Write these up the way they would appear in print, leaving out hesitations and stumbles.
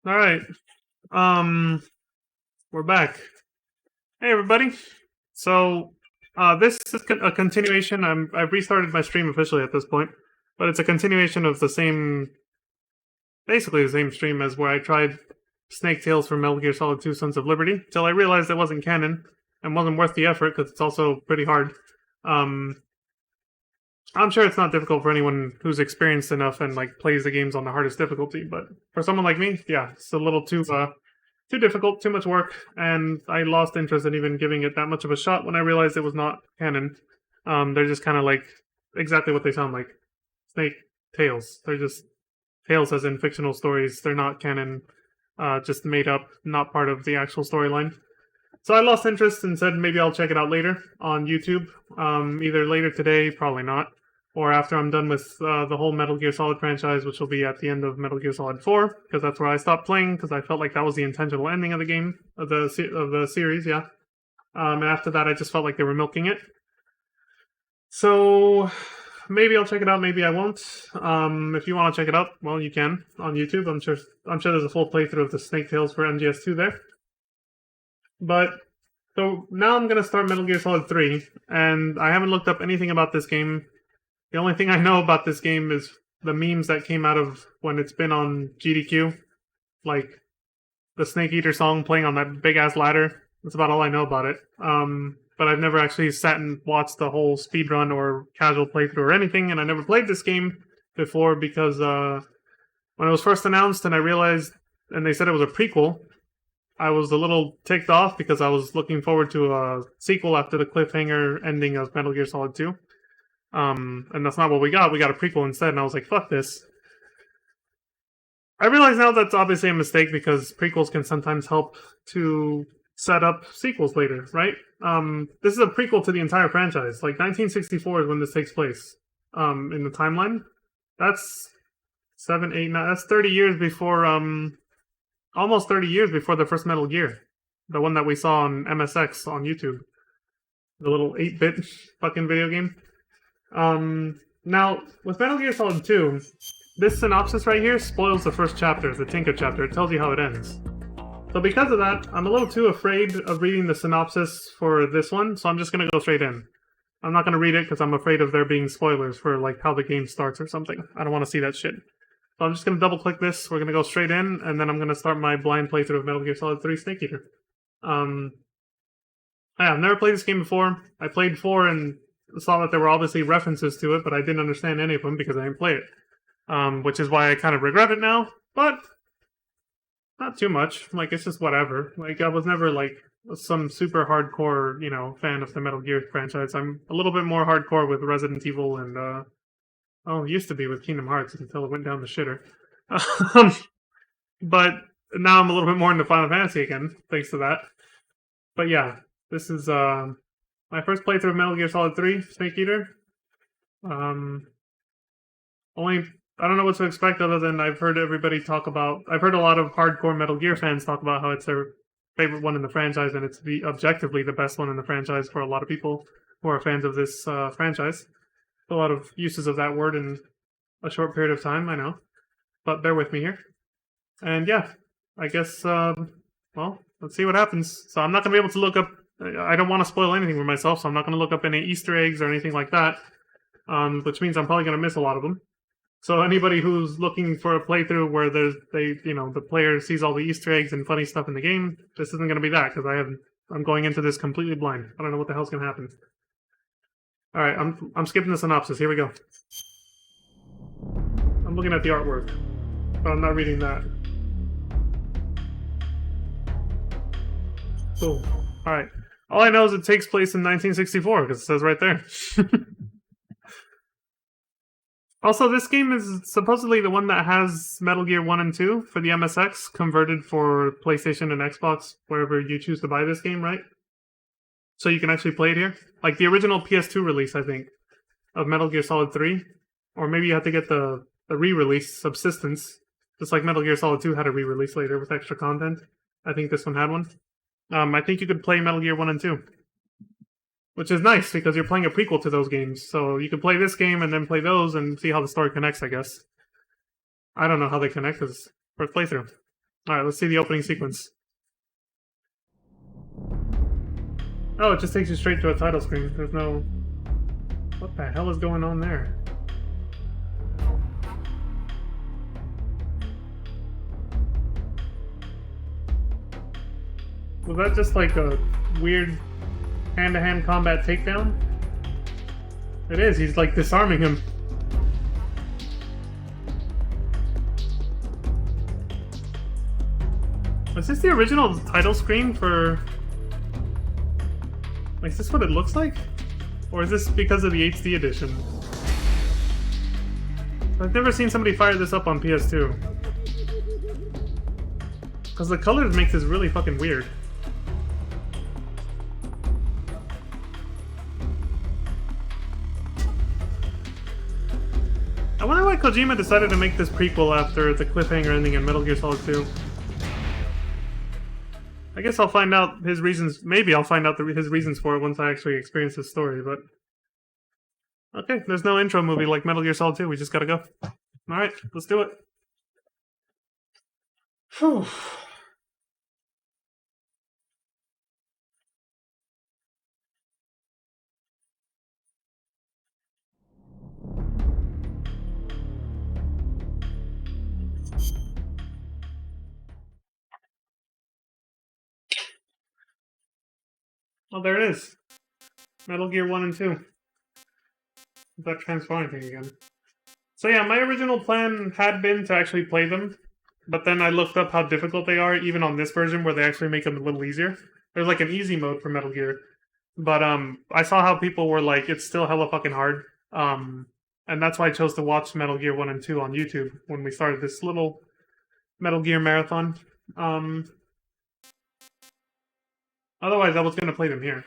All right. We're back. Hey, everybody. So, this is a continuation. I've restarted my stream officially at this point, but it's a continuation of basically the same stream as where I tried Snake Tales for Metal Gear Solid 2: Sons of Liberty, till I realized it wasn't canon and wasn't worth the effort because it's also pretty hard. I'm sure it's not difficult for anyone who's experienced enough and plays the games on the hardest difficulty, but for someone like me, yeah, it's a little too difficult, too much work, and I lost interest in even giving it that much of a shot when I realized it was not canon. They're just kind of like exactly what they sound like. Snake tales. They're just tales as in fictional stories. They're not canon, just made up, not part of the actual storyline. So I lost interest and said maybe I'll check it out later on YouTube. Either later today, probably not, or after I'm done with the whole Metal Gear Solid franchise, which will be at the end of Metal Gear Solid 4, because that's where I stopped playing, because I felt like that was the intentional ending of the game, of the series, yeah. And after that, I just felt like they were milking it. So maybe I'll check it out, maybe I won't. If you want to check it out, well, you can on YouTube. I'm sure there's a full playthrough of the Snake Tales for MGS2 there. But so now I'm gonna start Metal Gear Solid 3, and I haven't looked up anything about this game. The only thing I know about this game is the memes that came out of when it's been on GDQ, like the Snake Eater song playing on that big ass ladder. That's about all I know about it. But I've never actually sat and watched the whole speedrun or casual playthrough or anything, and I never played this game before because when it was first announced and I realized, and they said it was a prequel, I was a little ticked off because I was looking forward to a sequel after the cliffhanger ending of Metal Gear Solid 2. And that's not what we got. We got a prequel instead, and I was like, fuck this. I realize now that's obviously a mistake because prequels can sometimes help to set up sequels later, right? This is a prequel to the entire franchise. 1964 is when this takes place in the timeline. That's 7, 8, 9. That's 30 years before almost 30 years before the first Metal Gear. The one that we saw on MSX on YouTube. The little 8-bit fucking video game. Now, with Metal Gear Solid 2, this synopsis right here spoils the first chapter, the Tinker chapter. It tells you how it ends. So because of that, I'm a little too afraid of reading the synopsis for this one, so I'm just gonna go straight in. I'm not gonna read it because I'm afraid of there being spoilers for how the game starts or something. I don't want to see that shit. So I'm just going to double-click this, we're going to go straight in, and then I'm going to start my blind playthrough of Metal Gear Solid 3 Snake Eater. I've never played this game before. I played 4 and saw that there were obviously references to it, but I didn't understand any of them because I didn't play it. Which is why I kind of regret it now, but not too much. It's just whatever. I was never, some super hardcore, fan of the Metal Gear franchise. I'm a little bit more hardcore with Resident Evil and, it used to be with Kingdom Hearts until it went down the shitter. But now I'm a little bit more into Final Fantasy again, thanks to that. But yeah, this is my first playthrough of Metal Gear Solid 3, Snake Eater. I don't know what to expect other than I've heard a lot of hardcore Metal Gear fans talk about how it's their favorite one in the franchise, and it's objectively the best one in the franchise for a lot of people who are fans of this franchise. A lot of uses of that word in a short period of time, I know. But bear with me here. And yeah, I guess, let's see what happens. So I'm not going to be able to look up, I don't want to spoil anything for myself, so I'm not going to look up any Easter eggs or anything like that, which means I'm probably going to miss a lot of them. So anybody who's looking for a playthrough where the player sees all the Easter eggs and funny stuff in the game, this isn't going to be that, because I'm going into this completely blind. I don't know what the hell's going to happen. Alright, I'm skipping the synopsis. Here we go. I'm looking at the artwork, but I'm not reading that. Cool. Alright. All I know is it takes place in 1964, because it says right there. Also, this game is supposedly the one that has Metal Gear 1 and 2 for the MSX, converted for PlayStation and Xbox, wherever you choose to buy this game, right? So you can actually play it here. Like the original PS2 release, I think, of Metal Gear Solid 3. Or maybe you have to get the re-release, Subsistence. Just like Metal Gear Solid 2 had a re-release later with extra content. I think this one had one. I think you could play Metal Gear 1 and 2. Which is nice, because you're playing a prequel to those games. So you can play this game and then play those and see how the story connects, I guess. I don't know how they connect, because first playthrough. Alright, let's see the opening sequence. Oh, it just takes you straight to a title screen. There's no... What the hell is going on there? Was that just like a weird hand-to-hand combat takedown? It is, he's like disarming him. Is this the original title screen for... Like, is this what it looks like? Or is this because of the HD edition? I've never seen somebody fire this up on PS2. Because the colors make this really fucking weird. I wonder why Kojima decided to make this prequel after the cliffhanger ending in Metal Gear Solid 2. I guess I'll find out his reasons. Maybe I'll find out his reasons for it once I actually experience this story, but... Okay, there's no intro movie like Metal Gear Solid 2. We just gotta go. Alright, let's do it. Whew. Oh, there it is. Metal Gear 1 and 2. That transforming thing again. So yeah, my original plan had been to actually play them, but then I looked up how difficult they are, even on this version, where they actually make them a little easier. There's like an easy mode for Metal Gear, but I saw how people were like, it's still hella fucking hard, and that's why I chose to watch Metal Gear 1 and 2 on YouTube when we started this little Metal Gear marathon. Otherwise, I was going to play them here.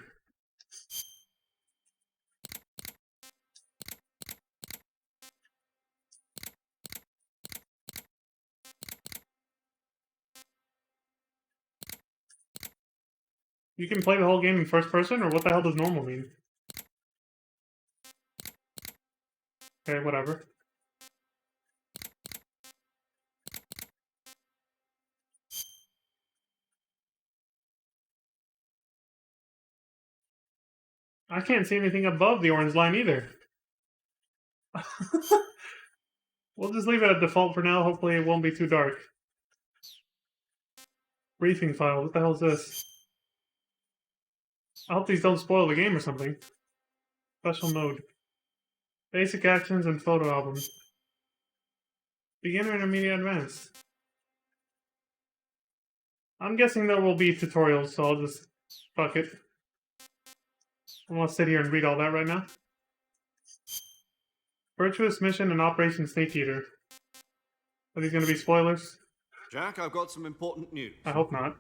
You can play the whole game in first person, or what the hell does normal mean? Okay, whatever. I can't see anything above the orange line either. We'll just leave it at default for now. Hopefully it won't be too dark. Briefing file. What the hell is this? I hope these don't spoil the game or something. Special mode. Basic actions and photo album. Beginner, intermediate, advanced. I'm guessing there will be tutorials, so I'll just... fuck it. I won't sit here and read all that right now. Virtuous Mission and Operation Snake Eater. Are these going to be spoilers? Jack, I've got some important news. I hope not.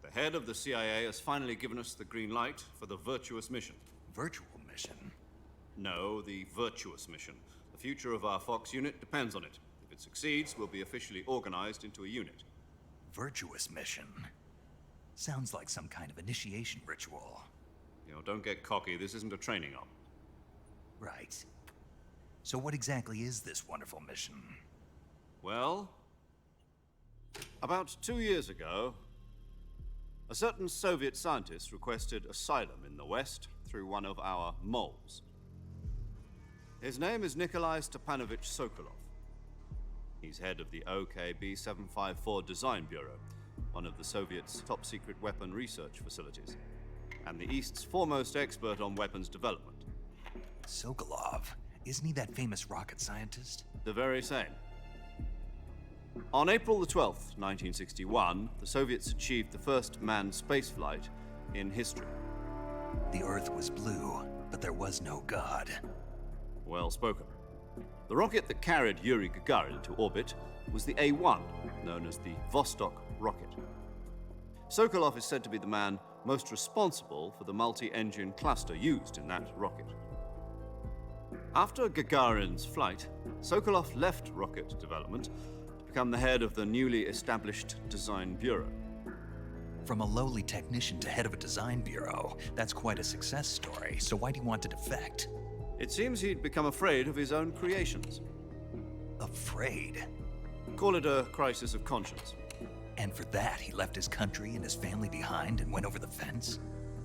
The head of the CIA has finally given us the green light for the Virtuous Mission. Virtual mission? No, the Virtuous Mission. The future of our Fox unit depends on it. If it succeeds, we'll be officially organized into a unit. Virtuous mission? Sounds like some kind of initiation ritual. You know, don't get cocky. This isn't a training op. Right. So what exactly is this wonderful mission? Well, about 2 years ago, a certain Soviet scientist requested asylum in the West through one of our moles. His name is Nikolai Stepanovich Sokolov. He's head of the OKB-754 Design Bureau, one of the Soviets' top-secret weapon research facilities, and the East's foremost expert on weapons development. Sokolov? Isn't he that famous rocket scientist? The very same. On April the 12th, 1961, the Soviets achieved the first manned spaceflight in history. The Earth was blue, but there was no God. Well spoken. The rocket that carried Yuri Gagarin to orbit was the A-1, known as the Vostok rocket. Sokolov is said to be the man most responsible for the multi-engine cluster used in that rocket. After Gagarin's flight, Sokolov left rocket development to become the head of the newly established Design Bureau. From a lowly technician to head of a design bureau, that's quite a success story, so why do you want to defect? It seems he'd become afraid of his own creations. Afraid? Call it a crisis of conscience. And for that, he left his country and his family behind and went over the fence?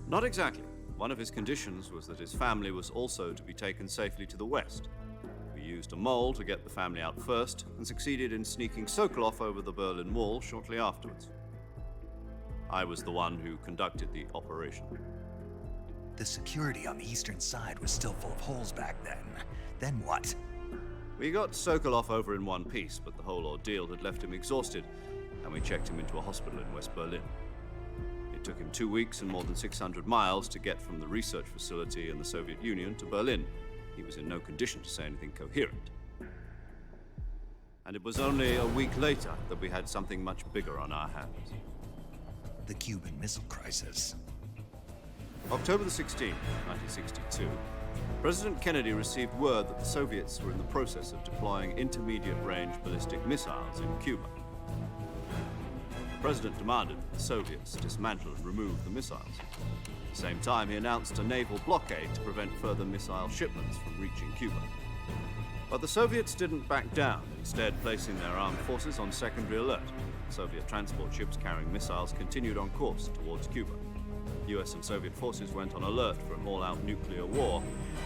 Not exactly. One of his conditions was that his family was also to be taken safely to the west. We used a mole to get the family out first, and succeeded in sneaking Sokolov over the Berlin Wall shortly afterwards. I was the one who conducted the operation. The security on the eastern side was still full of holes back then. Then what? We got Sokolov over in one piece, but the whole ordeal had left him exhausted, and we checked him into a hospital in West Berlin. It took him 2 weeks and more than 600 miles to get from the research facility in the Soviet Union to Berlin. He was in no condition to say anything coherent. And it was only a week later that we had something much bigger on our hands. The Cuban Missile Crisis. October the 16th, 1962, President Kennedy received word that the Soviets were in the process of deploying intermediate-range ballistic missiles in Cuba. The President demanded that the Soviets dismantle and remove the missiles. At the same time, he announced a naval blockade to prevent further missile shipments from reaching Cuba. But the Soviets didn't back down, instead placing their armed forces on secondary alert. Soviet transport ships carrying missiles continued on course towards Cuba. US and Soviet forces went on alert for an all-out nuclear war.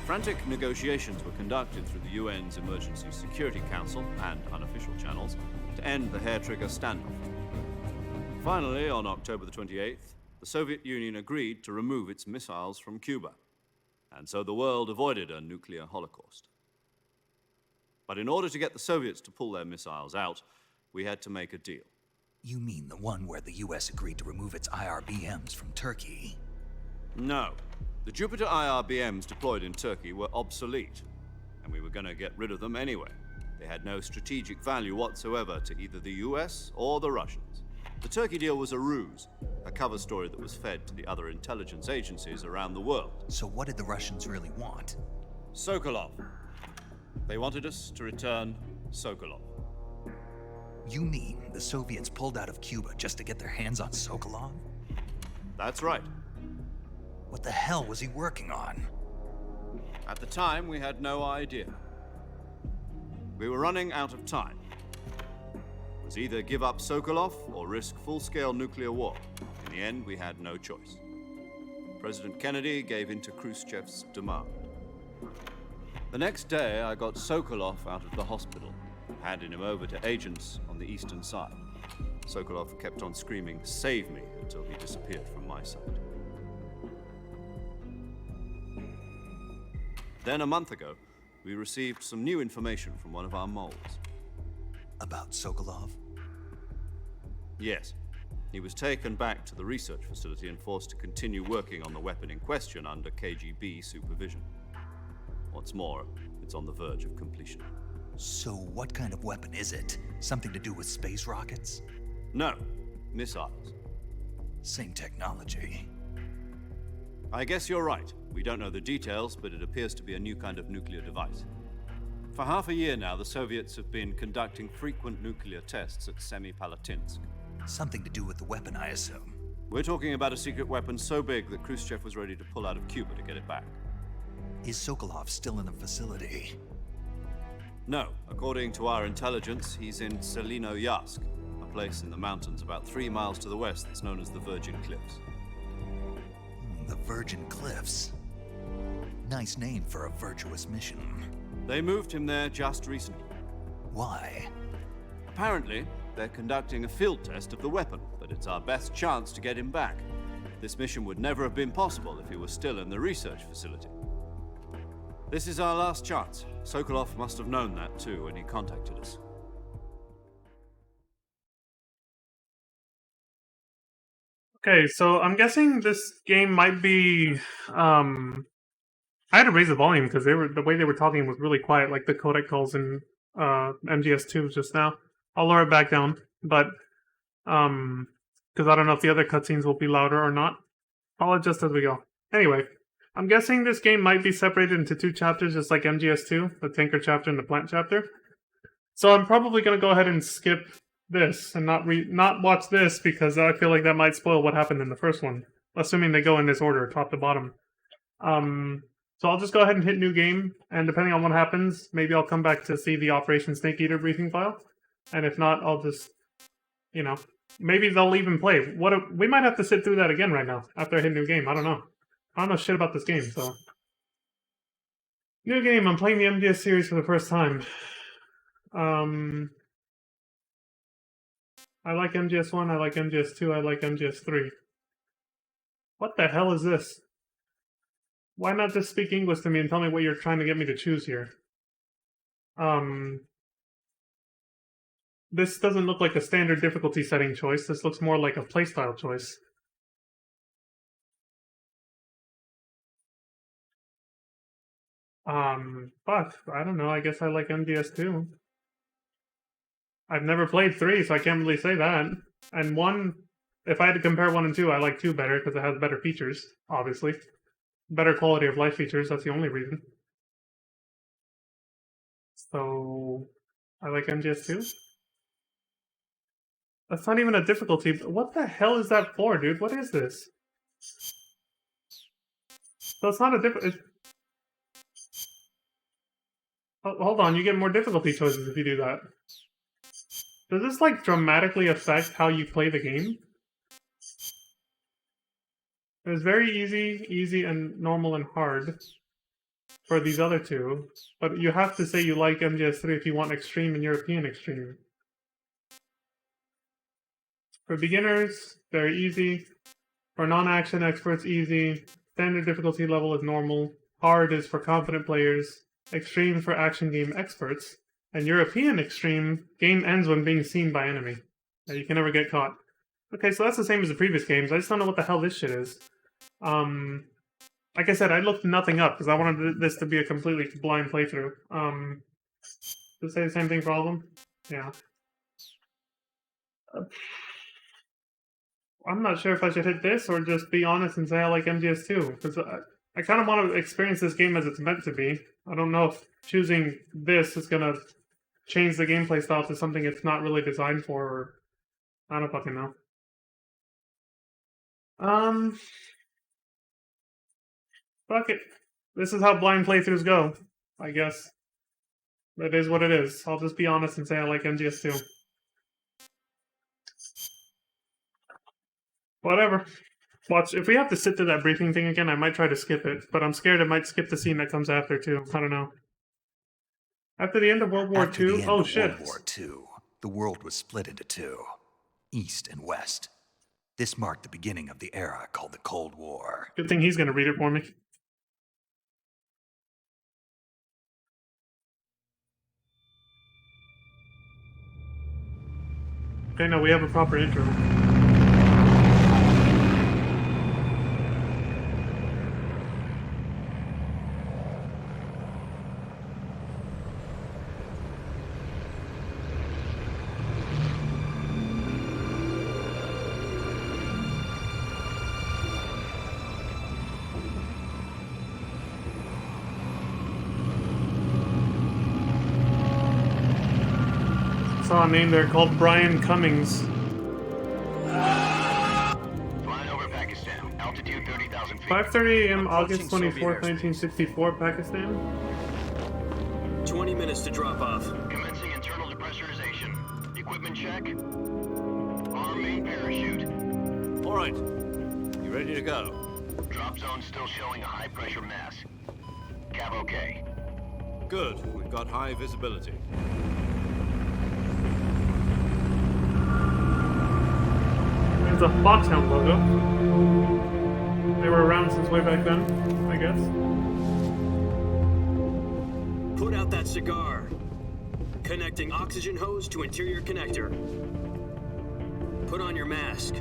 Frantic negotiations were conducted through the UN's Emergency Security Council and unofficial channels to end the hair-trigger standoff. Finally, on October the 28th, the Soviet Union agreed to remove its missiles from Cuba, and so the world avoided a nuclear holocaust. But in order to get the Soviets to pull their missiles out, we had to make a deal. You mean the one where the US agreed to remove its IRBMs from Turkey? No. The Jupiter IRBMs deployed in Turkey were obsolete, and we were going to get rid of them anyway. They had no strategic value whatsoever to either the US or the Russians. The Turkey deal was a ruse, a cover story that was fed to the other intelligence agencies around the world. So what did the Russians really want? Sokolov. They wanted us to return Sokolov. You mean the Soviets pulled out of Cuba just to get their hands on Sokolov? That's right. What the hell was he working on? At the time, we had no idea. We were running out of time. It was either give up Sokolov or risk full-scale nuclear war. In the end, we had no choice. President Kennedy gave in to Khrushchev's demand. The next day, I got Sokolov out of the hospital, handed him over to agents on the eastern side. Sokolov kept on screaming, "Save me," until he disappeared from my sight. Then a month ago, we received some new information from one of our moles. About Sokolov? Yes. He was taken back to the research facility and forced to continue working on the weapon in question under KGB supervision. What's more, it's on the verge of completion. So what kind of weapon is it? Something to do with space rockets? No, missiles. Same technology. I guess you're right. We don't know the details, but it appears to be a new kind of nuclear device. For half a year now, the Soviets have been conducting frequent nuclear tests at Semipalatinsk. Something to do with the weapon, I assume. We're talking about a secret weapon so big that Khrushchev was ready to pull out of Cuba to get it back. Is Sokolov still in the facility? No, according to our intelligence, he's in Selinoyarsk, a place in the mountains about 3 miles to the west that's known as the Virgin Cliffs. The Virgin Cliffs. Nice name for a virtuous mission. They moved him there just recently. Why? Apparently, they're conducting a field test of the weapon, but it's our best chance to get him back. This mission would never have been possible if he was still in the research facility. This is our last chance. Sokolov must have known that too when he contacted us. Okay, so I'm guessing this game might be. I had to raise the volume because the way they were talking was really quiet, like the codec calls in MGS2 just now. I'll lower it back down, but because I don't know if the other cutscenes will be louder or not. I'll adjust as we go. Anyway, I'm guessing this game might be separated into 2 chapters, just like MGS2, the tanker chapter and the plant chapter. So I'm probably going to go ahead and skip this and not watch this because I feel like that might spoil what happened in the first one, assuming they go in this order, top to bottom. So I'll just go ahead and hit new game, and depending on what happens, maybe I'll come back to see the Operation Snake Eater briefing file. And if not, I'll just, Maybe they'll even play. We might have to sit through that again right now after I hit new game. I don't know. I don't know shit about this game, so. New game, I'm playing the MGS series for the first time. I like MGS1, I like MGS2, I like MGS3. What the hell is this? Why not just speak English to me and tell me what you're trying to get me to choose here? This doesn't look like a standard difficulty setting choice. This looks more like a playstyle choice. But I don't know. I guess I like MGS2. I've never played 3, so I can't really say that. And 1, if I had to compare 1 and 2, I like 2 better because it has better features, obviously. Better quality of life features, that's the only reason. So, I like MGS2. That's not even a difficulty. What the hell is that for, dude? What is this? So it's not a difficulty. Oh, hold on, you get more difficulty choices if you do that. Does this, like, dramatically affect how you play the game? There's very easy, and normal and hard for these other two. But you have to say you like MGS3 if you want extreme and European extreme. For beginners, very easy. For non-action experts, easy. Standard difficulty level is normal. Hard is for confident players. Extreme for action game experts. And European extreme, game ends when being seen by enemy. You can never get caught. Okay, so that's the same as the previous games. I just don't know what the hell this shit is. Like I said, I looked nothing up because I wanted this to be a completely blind playthrough. Does it say the same thing for all of them? Yeah. I'm not sure if I should hit this or just be honest and say I like MGS2. Because I kind of want to experience this game as it's meant to be. I don't know if choosing this is going to change the gameplay style to something it's not really designed for, or I don't fucking know. Fuck it. This is how blind playthroughs go, I guess. It is what it is. I'll just be honest and say I like MGS2. Whatever. Watch, if we have to sit through that briefing thing again, I might try to skip it, but I'm scared I might skip the scene that comes after, too. I don't know. After the end of World War II? Oh, shit. World War II, the world was split into two, East and West. This marked the beginning of the era called the Cold War. Good thing he's gonna read it for me. Okay, now we have a proper intro. Saw a name there called Brian Cummings. Flying over Pakistan, altitude 30,000 feet. 5:30 a.m. August 24th, 1964, Pakistan. 20 minutes to drop off. Commencing internal depressurization. Equipment check. Arm main parachute. All right. You ready to go? Drop zone still showing a high pressure mass. Cav okay. Good. We've got high visibility. There's a Foxhound logo. They were around since way back then, I guess. Put out that cigar. Connecting oxygen hose to interior connector. Put on your mask.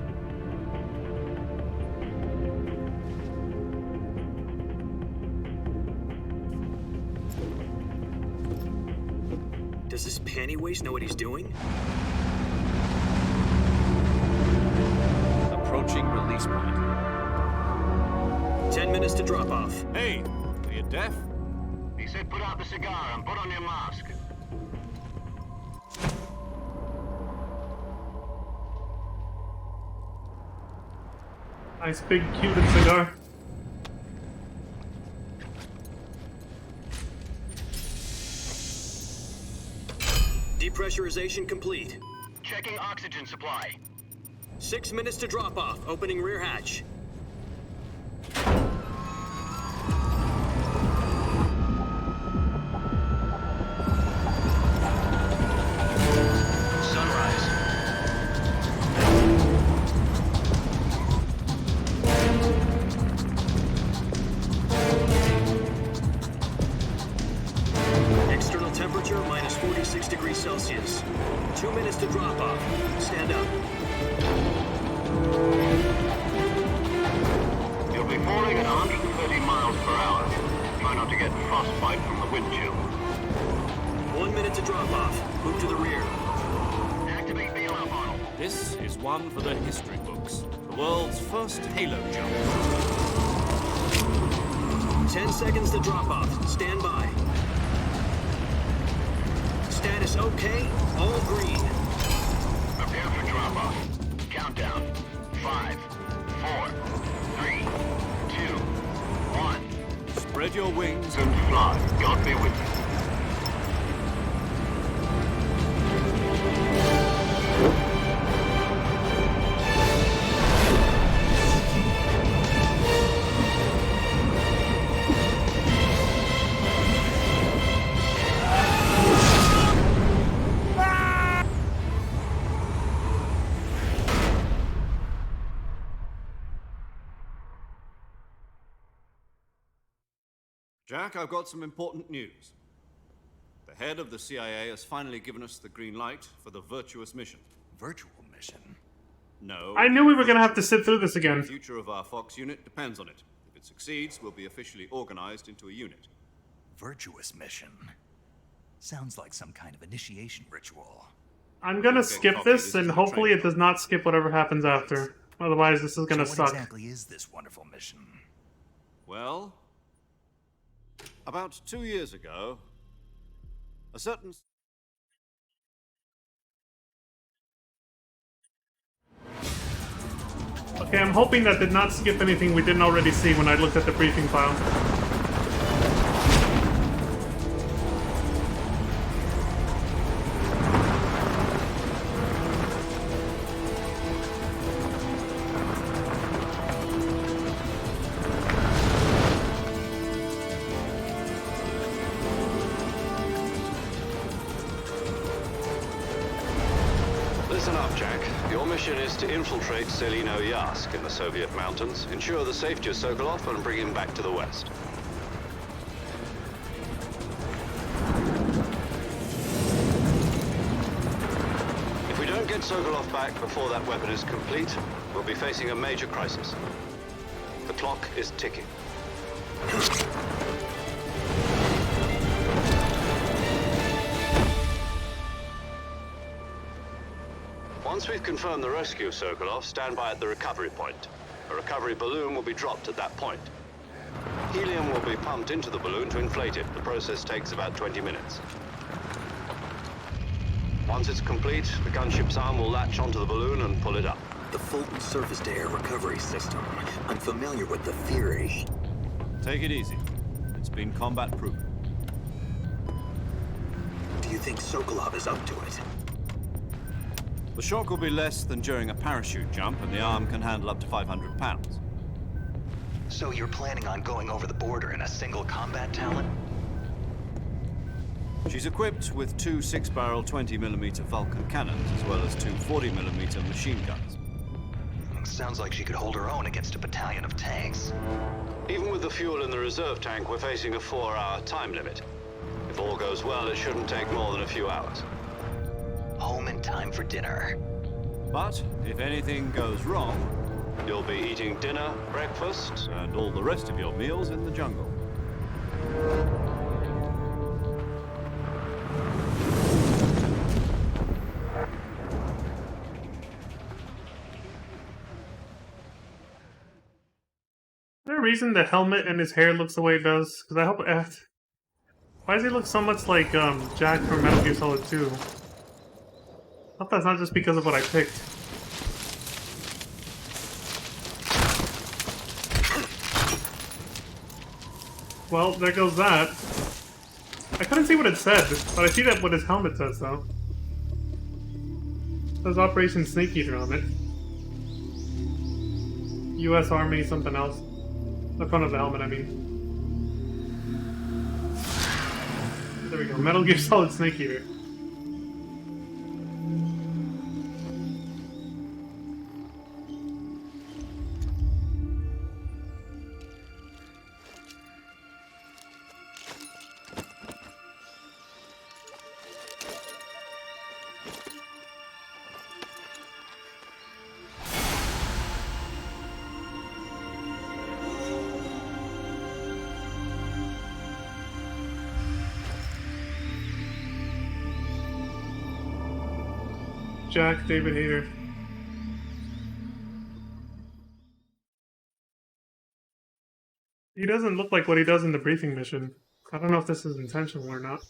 Does this panty waste know what he's doing? Approaching release point. 10 minutes to drop off. Hey, are you deaf? He said put out the cigar and put on your mask. Nice big Cuban cigar. Depressurization complete. Checking oxygen supply. 6 minutes to drop off. Opening rear hatch. Sunrise. External temperature minus 46 degrees Celsius. 2 minutes to drop off. Stand up. You'll be falling at 130 miles per hour. Try not to get frostbite from the wind chill. 1 minute to drop off. Move to the rear. Activate bailout model. This is one for the history books. The world's first Halo jump. 10 seconds to drop off. Stand by. Status okay. All green. Prepare for drop-off. Countdown. 5, 4, 3, 2, 1. Spread your wings And fly. God be with you. Jack, I've got some important news. The head of the CIA has finally given us the green light for the Virtuous mission. Virtual mission? No. I knew we were gonna have to sit through this The again. future of our Fox unit depends on it. If it succeeds, we'll be officially organized into a unit. Virtuous mission? Sounds like some kind of initiation ritual. I'm gonna Okay, skip copy. this, This and is a hopefully it training. does not skip whatever happens after. Otherwise, this is gonna So suck. what exactly is this wonderful mission? Well, about 2 years ago, a certain... Okay, I'm hoping that did not skip anything we didn't already see when I looked at the briefing file. Listen up, Jack. Your mission is to infiltrate Selino Yask in the Soviet mountains, ensure the safety of Sokolov, and bring him back to the West. If we don't get Sokolov back before that weapon is complete, we'll be facing a major crisis. The clock is ticking. Once we've confirmed the rescue of Sokolov, stand by at the recovery point. A recovery balloon will be dropped at that point. Helium will be pumped into the balloon to inflate it. The process takes about 20 minutes. Once it's complete, the gunship's arm will latch onto the balloon and pull it up. The Fulton surface-to-air recovery system. I'm familiar with the theory. Take it easy. It's been combat proven. Do you think Sokolov is up to it? The shock will be less than during a parachute jump, and the arm can handle up to 500 pounds. So you're planning on going over the border in a single combat talent? She's equipped with 2 6-barrel 20mm Vulcan cannons, as well as 2 40mm machine guns. Sounds like she could hold her own against a battalion of tanks. Even with the fuel in the reserve tank, we're facing a 4-hour time limit. If all goes well, it shouldn't take more than a few hours. Home in time for dinner. But if anything goes wrong, You'll be eating dinner, breakfast, and all the rest of your meals in the jungle. Is there a reason the helmet and his hair looks the way it does? Because I hope why does he look so much like Jack from Metal Gear Solid 2? I hope that's not just because of what I picked. Well, there goes that. I couldn't see what it said, but I see that what his helmet says, though. It says Operation Snake Eater on it. U.S. Army something else. The front of the helmet, I mean. There we go. Metal Gear Solid Snake Eater. Jack David Hayter. He doesn't look like what he does in the briefing mission. I don't know if this is intentional or not.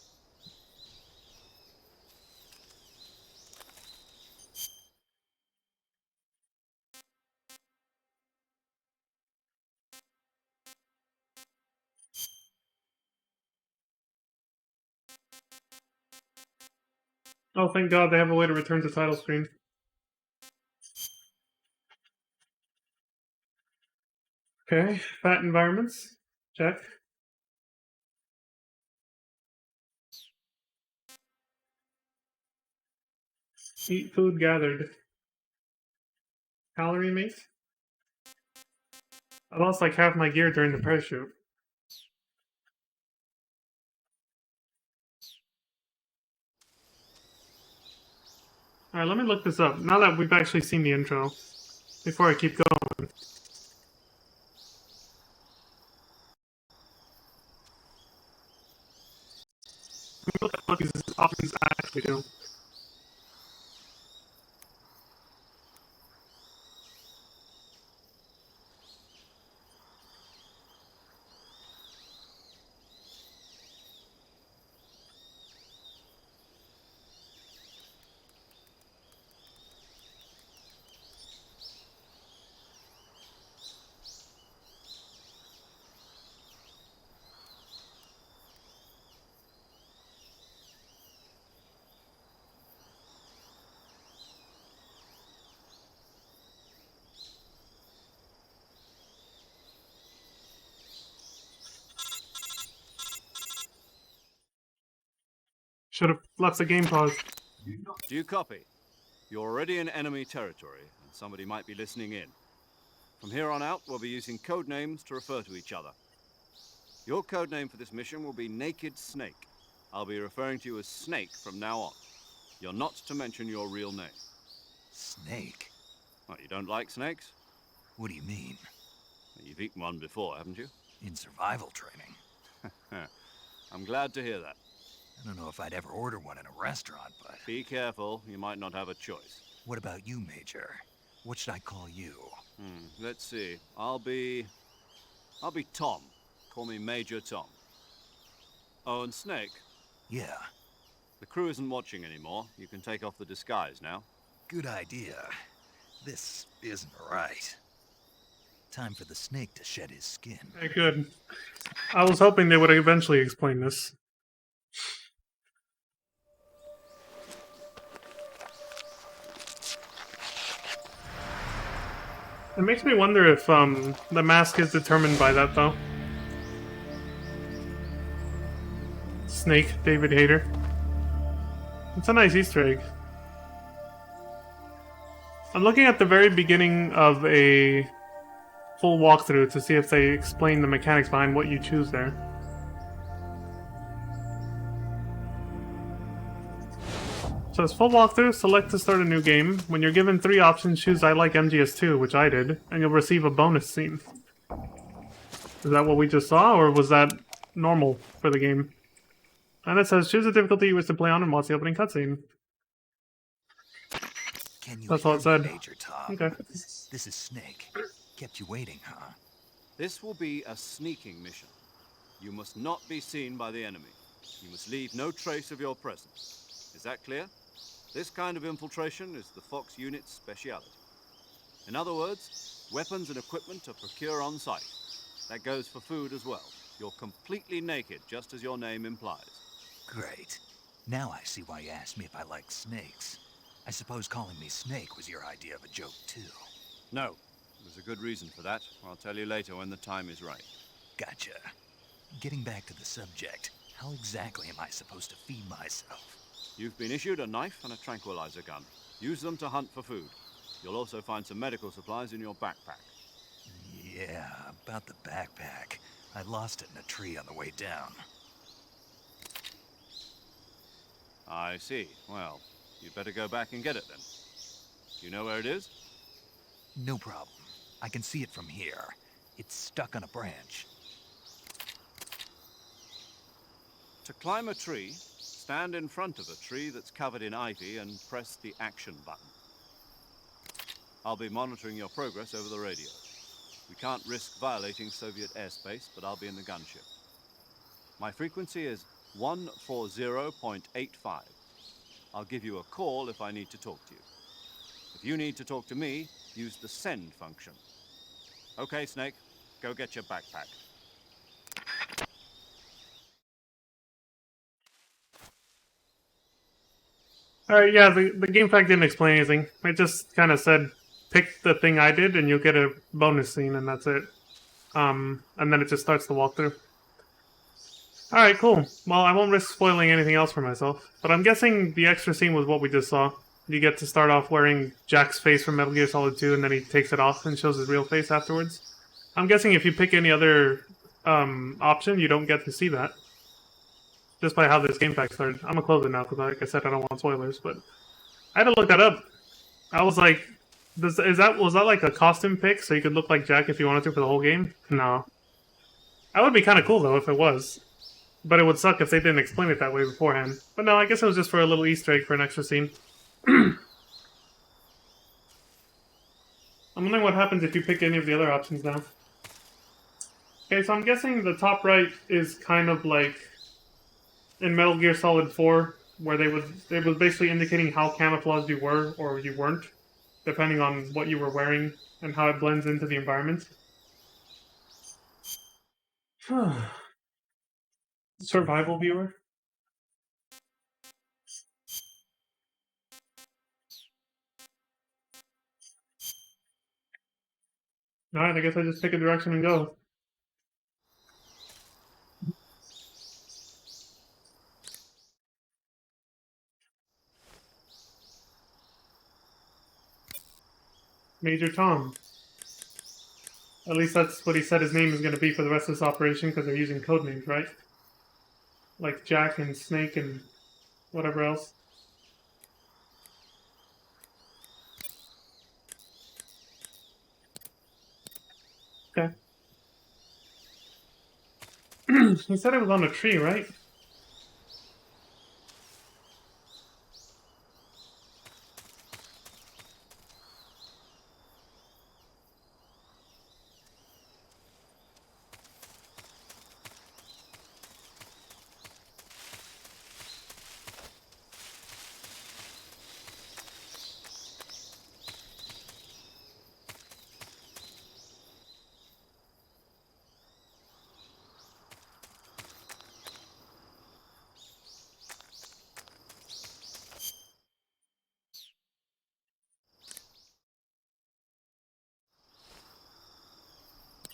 Oh, thank God they have a way to return to title screen. Okay, fat environments. Check. Eat food gathered. Calorie mate. I lost like half my gear during the parachute. Alright, let me look this up. Now that we've actually seen the intro. Before I keep going. Let me look at what these options actually do. Should have left the game paused. Do you copy? You're already in enemy territory, and somebody might be listening in. From here on out, we'll be using code names to refer to each other. Your code name for this mission will be Naked Snake. I'll be referring to you as Snake from now on. You're not to mention your real name. Snake? What, you don't like snakes? What do you mean? You've eaten one before, haven't you? In survival training? I'm glad to hear that. I don't know if I'd ever order one in a restaurant, but... Be careful, you might not have a choice. What about you, Major? What should I call you? Let's see. I'll be Tom. Call me Major Tom. Oh, and Snake, Yeah, the crew isn't watching anymore. You can take off the disguise now. good idea. This isn't right. Time for the snake to shed his skin. Very good. I was hoping they would eventually explain this. It makes me wonder if the mask is determined by that, though. Snake, David Hayter. It's a nice Easter egg. I'm looking at the very beginning of a full walkthrough to see if they explain the mechanics behind what you choose there. So it's full walkthrough, select to start a new game. When you're given 3 options, choose I like MGS2, which I did, and you'll receive a bonus scene. Is that what we just saw, or was that normal for the game? And it says, choose a difficulty you wish to play on and watch the opening cutscene. Can you That's all it hear me, said. Major Tom? Okay. This is Snake. Kept you waiting, huh? This will be a sneaking mission. You must not be seen by the enemy. You must leave no trace of your presence. Is that clear? This kind of infiltration is the Fox unit's speciality. In other words, weapons and equipment are procured on site. That goes for food as well. You're completely naked, just as your name implies. Great. Now I see why you asked me if I like snakes. I suppose calling me Snake was your idea of a joke, too. No, There's a good reason for that. I'll tell you later when the time is right. Gotcha. Getting back to the subject, how exactly am I supposed to feed myself? You've been issued a knife and a tranquilizer gun. Use them to hunt for food. You'll also find some medical supplies in your backpack. Yeah, about the backpack. I lost it in a tree on the way down. I see. Well, you'd better go back and get it then. You know where it is? No problem. I can see it from here. It's stuck on a branch. To climb a tree, stand in front of a tree that's covered in ivy and press the action button. I'll be monitoring your progress over the radio. We can't risk violating Soviet airspace, but I'll be in the gunship. My frequency is 140.85. I'll give you a call if I need to talk to you. If you need to talk to me, use the send function. Okay, Snake, go get your backpack. Alright, yeah, the game fact didn't explain anything. It just kind of said, pick the thing I did and you'll get a bonus scene, and that's it. And then it just starts the walkthrough. Alright, cool. Well, I won't risk spoiling anything else for myself, but I'm guessing the extra scene was what we just saw. You get to start off wearing Jack's face from Metal Gear Solid 2, and then he takes it off and shows his real face afterwards. I'm guessing if you pick any other option, you don't get to see that. Just by how this game fact started. I'm gonna close it now, because like I said, I don't want spoilers, but I had to look that up. I was like, was that like a costume pick, so you could look like Jack if you wanted to for the whole game? No. That would be kind of cool, though, if it was. But it would suck if they didn't explain it that way beforehand. But no, I guess it was just for a little Easter egg for an extra scene. I'm wondering what happens if you pick any of the other options now. Okay, so I'm guessing the top right is kind of like in Metal Gear Solid 4, where it was basically indicating how camouflaged you were or you weren't, depending on what you were wearing and how it blends into the environment. Survival viewer. Alright, I guess I just pick a direction and go. Major Tom. At least that's what he said his name is going to be for the rest of this operation, because they're using code names, right? Like Jack and Snake and whatever else. Okay. He said it was on a tree, right?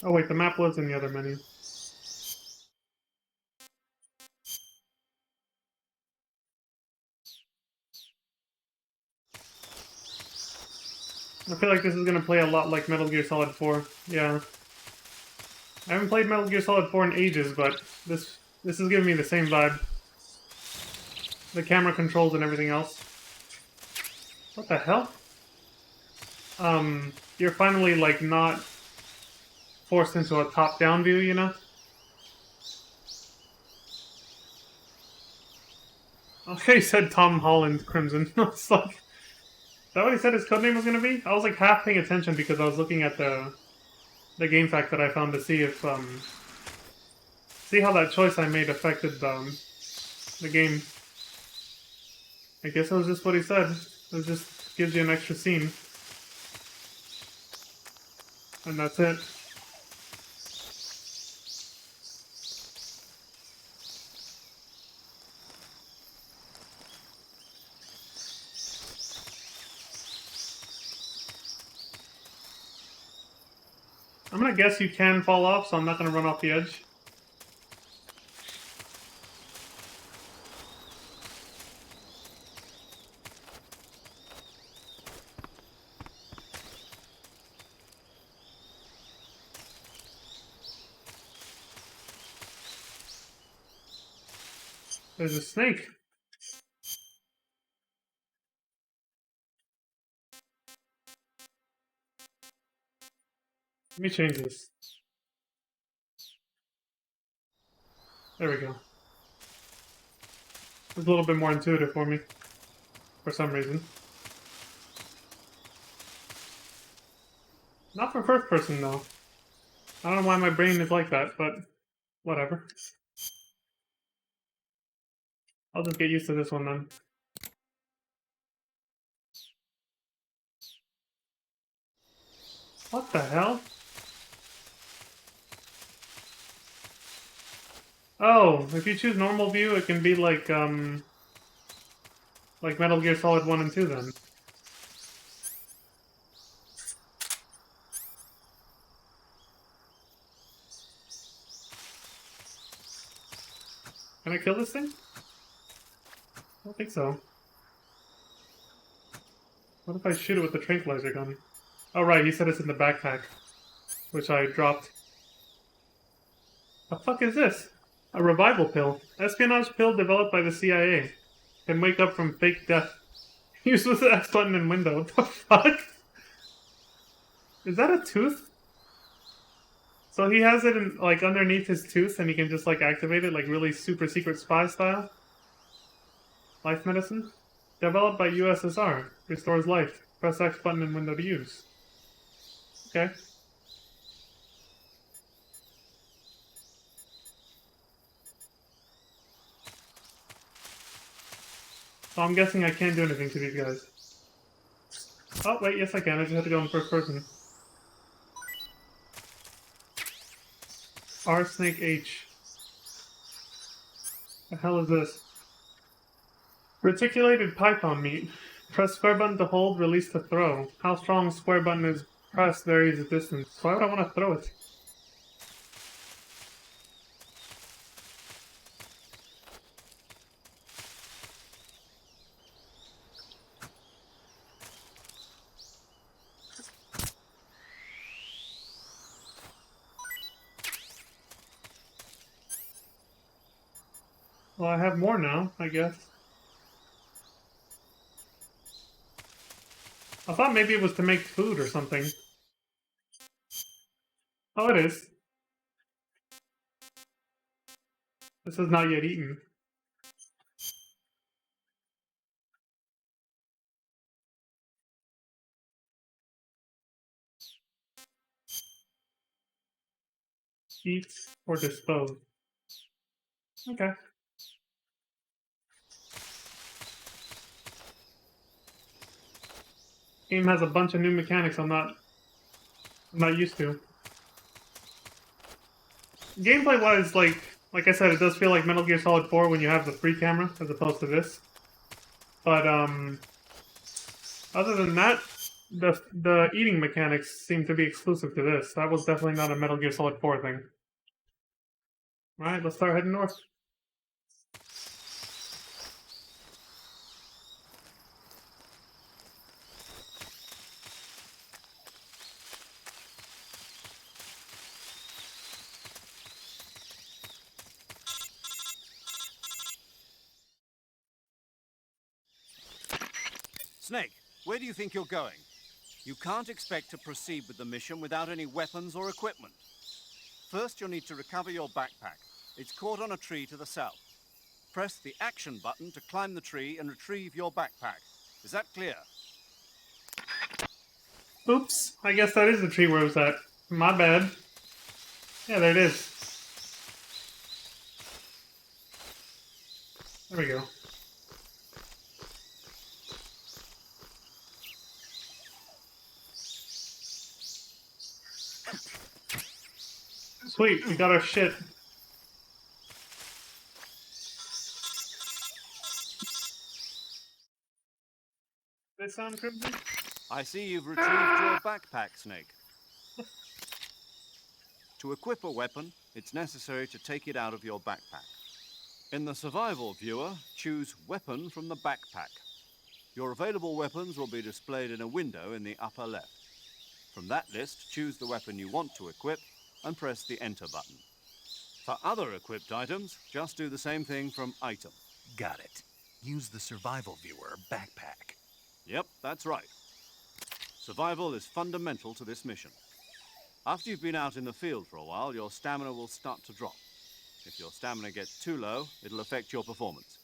Oh wait, the map was in the other menu. I feel like this is going to play a lot like Metal Gear Solid 4. Yeah. I haven't played Metal Gear Solid 4 in ages, but this is giving me the same vibe. The camera controls and everything else. What the hell? You're finally, like, not forced into a top-down view, you know? Okay, he said Tom Holland Crimson. I was like, is that what he said his codename was going to be? I was, like, half paying attention because I was looking at the game fact that I found to see if, see how that choice I made affected, the game. I guess that was just what he said. It just gives you an extra scene. And that's it. I'm gonna guess you can fall off, so I'm not gonna run off the edge. There's a snake. Let me change this. There we go. It's a little bit more intuitive for me. For some reason. Not for first person, though. I don't know why my brain is like that, but whatever. I'll just get used to this one then. What the hell? Oh, if you choose normal view, it can be like Metal Gear Solid 1 and 2 then. Can I kill this thing? I don't think so. What if I shoot it with the tranquilizer gun? Oh right, he said it's in the backpack. Which I dropped. The fuck is this? A revival pill. Espionage pill developed by the CIA. Can wake up from fake death. Use with the X button and window. What the fuck? Is that a tooth? So he has it in, like, underneath his tooth and he can just, like, activate it, like, really super secret spy style? Life medicine? Developed by USSR. Restores life. Press X button and window to use. Okay. So I'm guessing I can't do anything to these guys. Oh, wait, yes I can. I just have to go in first person. R Snake H. The hell is this? Reticulated python meat. Press square button to hold, release to throw. How strong square button is pressed varies the distance. Why would I want to throw it? Well, I have more now, I guess. I thought maybe it was to make food or something. Oh, it is. This is not yet eaten. Eat or dispose. Okay. Game has a bunch of new mechanics I'm not used to. Gameplay wise, like I said, it does feel like Metal Gear Solid 4 when you have the free camera as opposed to this. But other than that, the eating mechanics seem to be exclusive to this. That was definitely not a Metal Gear Solid 4 thing. Alright, let's start heading north. Snake, where do you think you're going? You can't expect to proceed with the mission without any weapons or equipment. First, you'll need to recover your backpack. It's caught on a tree to the south. Press the action button to climb the tree and retrieve your backpack. Is that clear? Oops, I guess that is the tree where it was at. My bad. Yeah, there it is. There we go. Sweet, we got our shit. This sound crimson? I see you've retrieved your backpack, Snake. To equip a weapon, it's necessary to take it out of your backpack. In the survival viewer, choose Weapon from the backpack. Your available weapons will be displayed in a window in the upper left. From that list, choose the weapon you want to equip and press the Enter button. For other equipped items, just do the same thing from Item. Got it. Use the survival viewer backpack. Yep, that's right. Survival is fundamental to this mission. After you've been out in the field for a while, your stamina will start to drop. If your stamina gets too low, it'll affect your performance.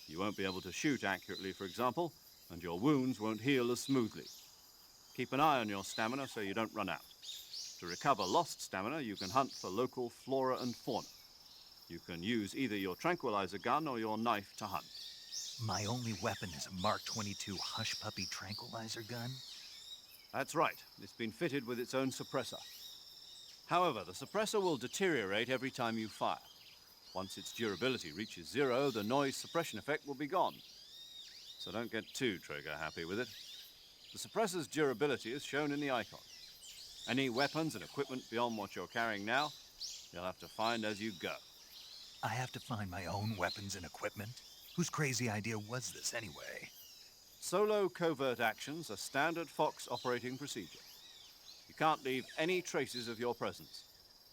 You won't be able to shoot accurately, for example, and your wounds won't heal as smoothly. Keep an eye on your stamina so you don't run out. To recover lost stamina, you can hunt for local flora and fauna. You can use either your tranquilizer gun or your knife to hunt. My only weapon is a Mark 22 Hush Puppy tranquilizer gun? That's right. It's been fitted with its own suppressor. However, the suppressor will deteriorate every time you fire. Once its durability reaches 0, the noise suppression effect will be gone. So don't get too trigger happy with it. The suppressor's durability is shown in the icon. Any weapons and equipment beyond what you're carrying now, you'll have to find as you go. I have to find my own weapons and equipment? Whose crazy idea was this anyway? Solo covert actions are standard Fox operating procedure. You can't leave any traces of your presence.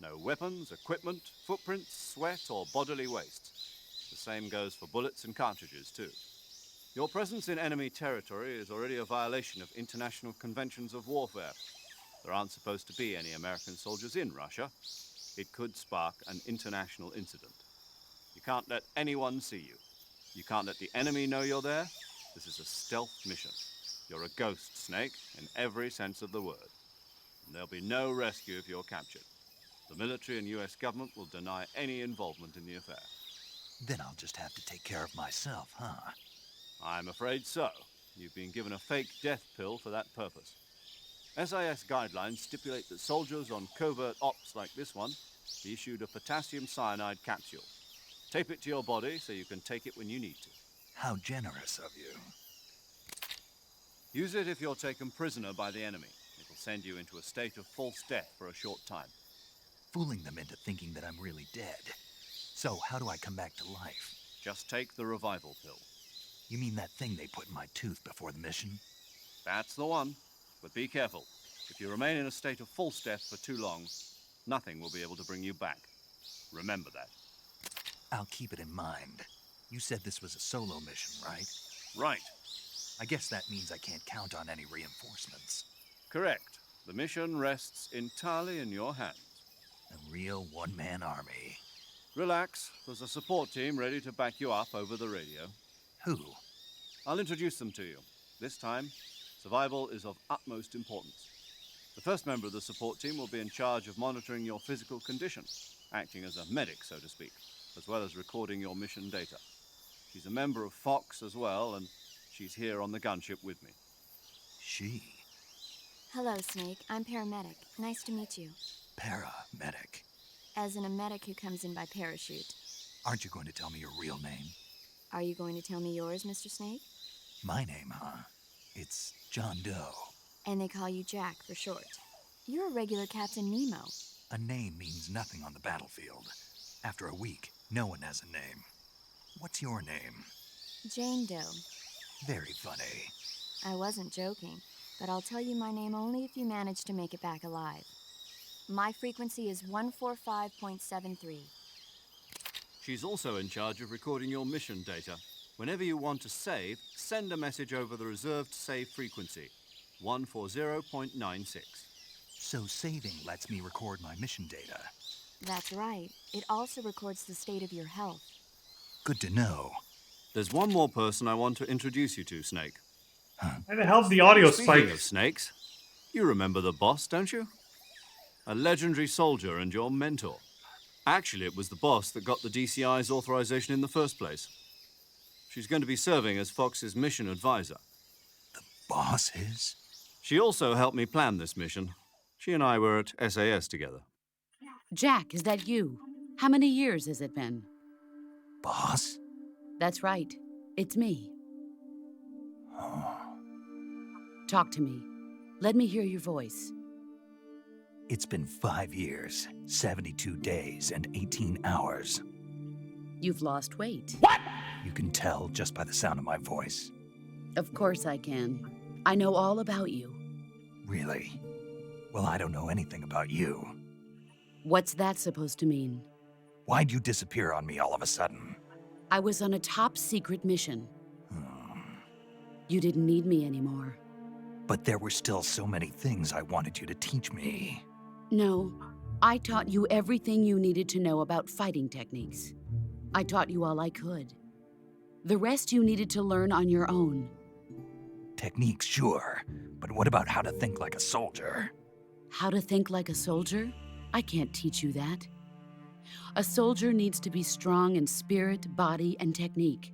No weapons, equipment, footprints, sweat, or bodily waste. The same goes for bullets and cartridges, too. Your presence in enemy territory is already a violation of international conventions of warfare. There aren't supposed to be any American soldiers in Russia. It could spark an international incident. You can't let anyone see you. You can't let the enemy know you're there. This is a stealth mission. You're a ghost, Snake, in every sense of the word. And there'll be no rescue if you're captured. The military and US government will deny any involvement in the affair. Then I'll just have to take care of myself, huh? I'm afraid so. You've been given a fake death pill for that purpose. SIS guidelines stipulate that soldiers on covert ops like this one be issued a potassium cyanide capsule. Tape it to your body so you can take it when you need to. How generous of you. Use it if you're taken prisoner by the enemy. It'll send you into a state of false death for a short time. Fooling them into thinking that I'm really dead. So how do I come back to life? Just take the revival pill. You mean that thing they put in my tooth before the mission? That's the one. But be careful. If you remain in a state of false death for too long, nothing will be able to bring you back. Remember that. I'll keep it in mind. You said this was a solo mission, right? Right. I guess that means I can't count on any reinforcements. Correct. The mission rests entirely in your hands. A real one-man army. Relax. There's a support team ready to back you up over the radio. Who? I'll introduce them to you. This time, survival is of utmost importance. The first member of the support team will be in charge of monitoring your physical condition, acting as a medic, so to speak, as well as recording your mission data. She's a member of Fox as well, and she's here on the gunship with me. She? Hello, Snake. I'm paramedic. Nice to meet you. Paramedic. As in a medic who comes in by parachute. Aren't you going to tell me your real name? Are you going to tell me yours, Mr. Snake? My name, huh? It's John Doe. And they call you Jack for short. You're a regular Captain Nemo. A name means nothing on the battlefield. After a week, no one has a name. What's your name? Jane Doe. Very funny. I wasn't joking, but I'll tell you my name only if you manage to make it back alive. My frequency is 145.73. She's also in charge of recording your mission data. Whenever you want to save, send a message over the reserved save frequency, 140.96. So saving lets me record my mission data. That's right. It also records the state of your health. Good to know. There's one more person I want to introduce you to, Snake. Why the hell's the audio Speaking spike? of snakes, you remember the boss, don't you? A legendary soldier and your mentor. Actually, it was the boss that got the DCI's authorization in the first place. She's going to be serving as Fox's mission advisor. The boss is? She also helped me plan this mission. She and I were at SAS together. Jack, is that you? How many years has it been? Boss? That's right. It's me. Oh. Talk to me. Let me hear your voice. It's been 5 years, 72 days, and 18 hours. You've lost weight. You can tell just by the sound of my voice. Of course I can. I know all about you. Really? Well, I don't know anything about you. What's that supposed to mean? Why'd you disappear on me all of a sudden? I was on a top-secret mission. You didn't need me anymore. But there were still so many things I wanted you to teach me. No, I taught you everything you needed to know about fighting techniques. I taught you all I could. The rest you needed to learn on your own. Techniques, sure. But what about how to think like a soldier? How to think like a soldier? I can't teach you that. A soldier needs to be strong in spirit, body, and technique.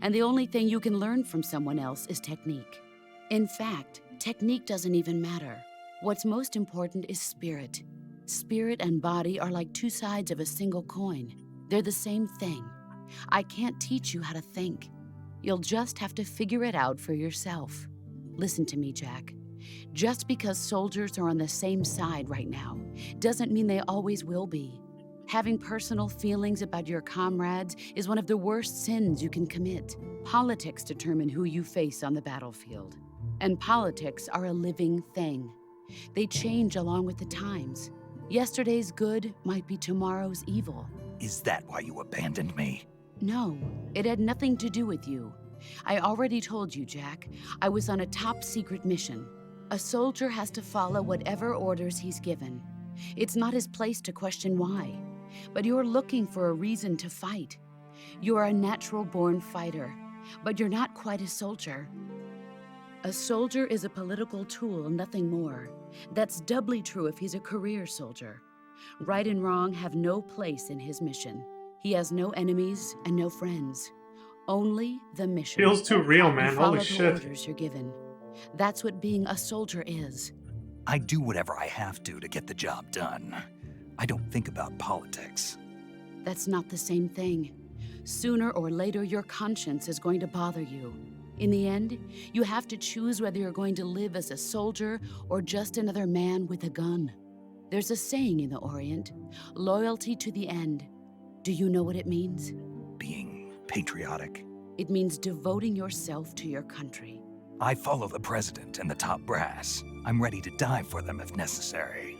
And the only thing you can learn from someone else is technique. In fact, technique doesn't even matter. What's most important is spirit. Spirit and body are like two sides of a single coin. They're the same thing. I can't teach you how to think. You'll just have to figure it out for yourself. Listen to me, Jack. Just because soldiers are on the same side right now doesn't mean they always will be. Having personal feelings about your comrades is one of the worst sins you can commit. Politics determine who you face on the battlefield. And politics are a living thing. They change along with the times. Yesterday's good might be tomorrow's evil. Is that why you abandoned me? No, it had nothing to do with you. I already told you, Jack. I was on a top-secret mission. A soldier has to follow whatever orders he's given. It's not his place to question why. But you're looking for a reason to fight. You're a natural-born fighter, but you're not quite a soldier. A soldier is a political tool, nothing more. That's doubly true if he's a career soldier. Right and wrong have no place in his mission. He has no enemies and no friends. Only the mission. Feels too real, You man. follow Holy the shit. orders you're given. That's what being a soldier is. I do whatever I have to get the job done. I don't think about politics. That's not the same thing. Sooner or later, your conscience is going to bother you. In the end, you have to choose whether you're going to live as a soldier or just another man with a gun. There's a saying in the Orient, loyalty to the end. Do you know what it means? Being patriotic. It means devoting yourself to your country. I follow the president and the top brass. I'm ready to die for them if necessary.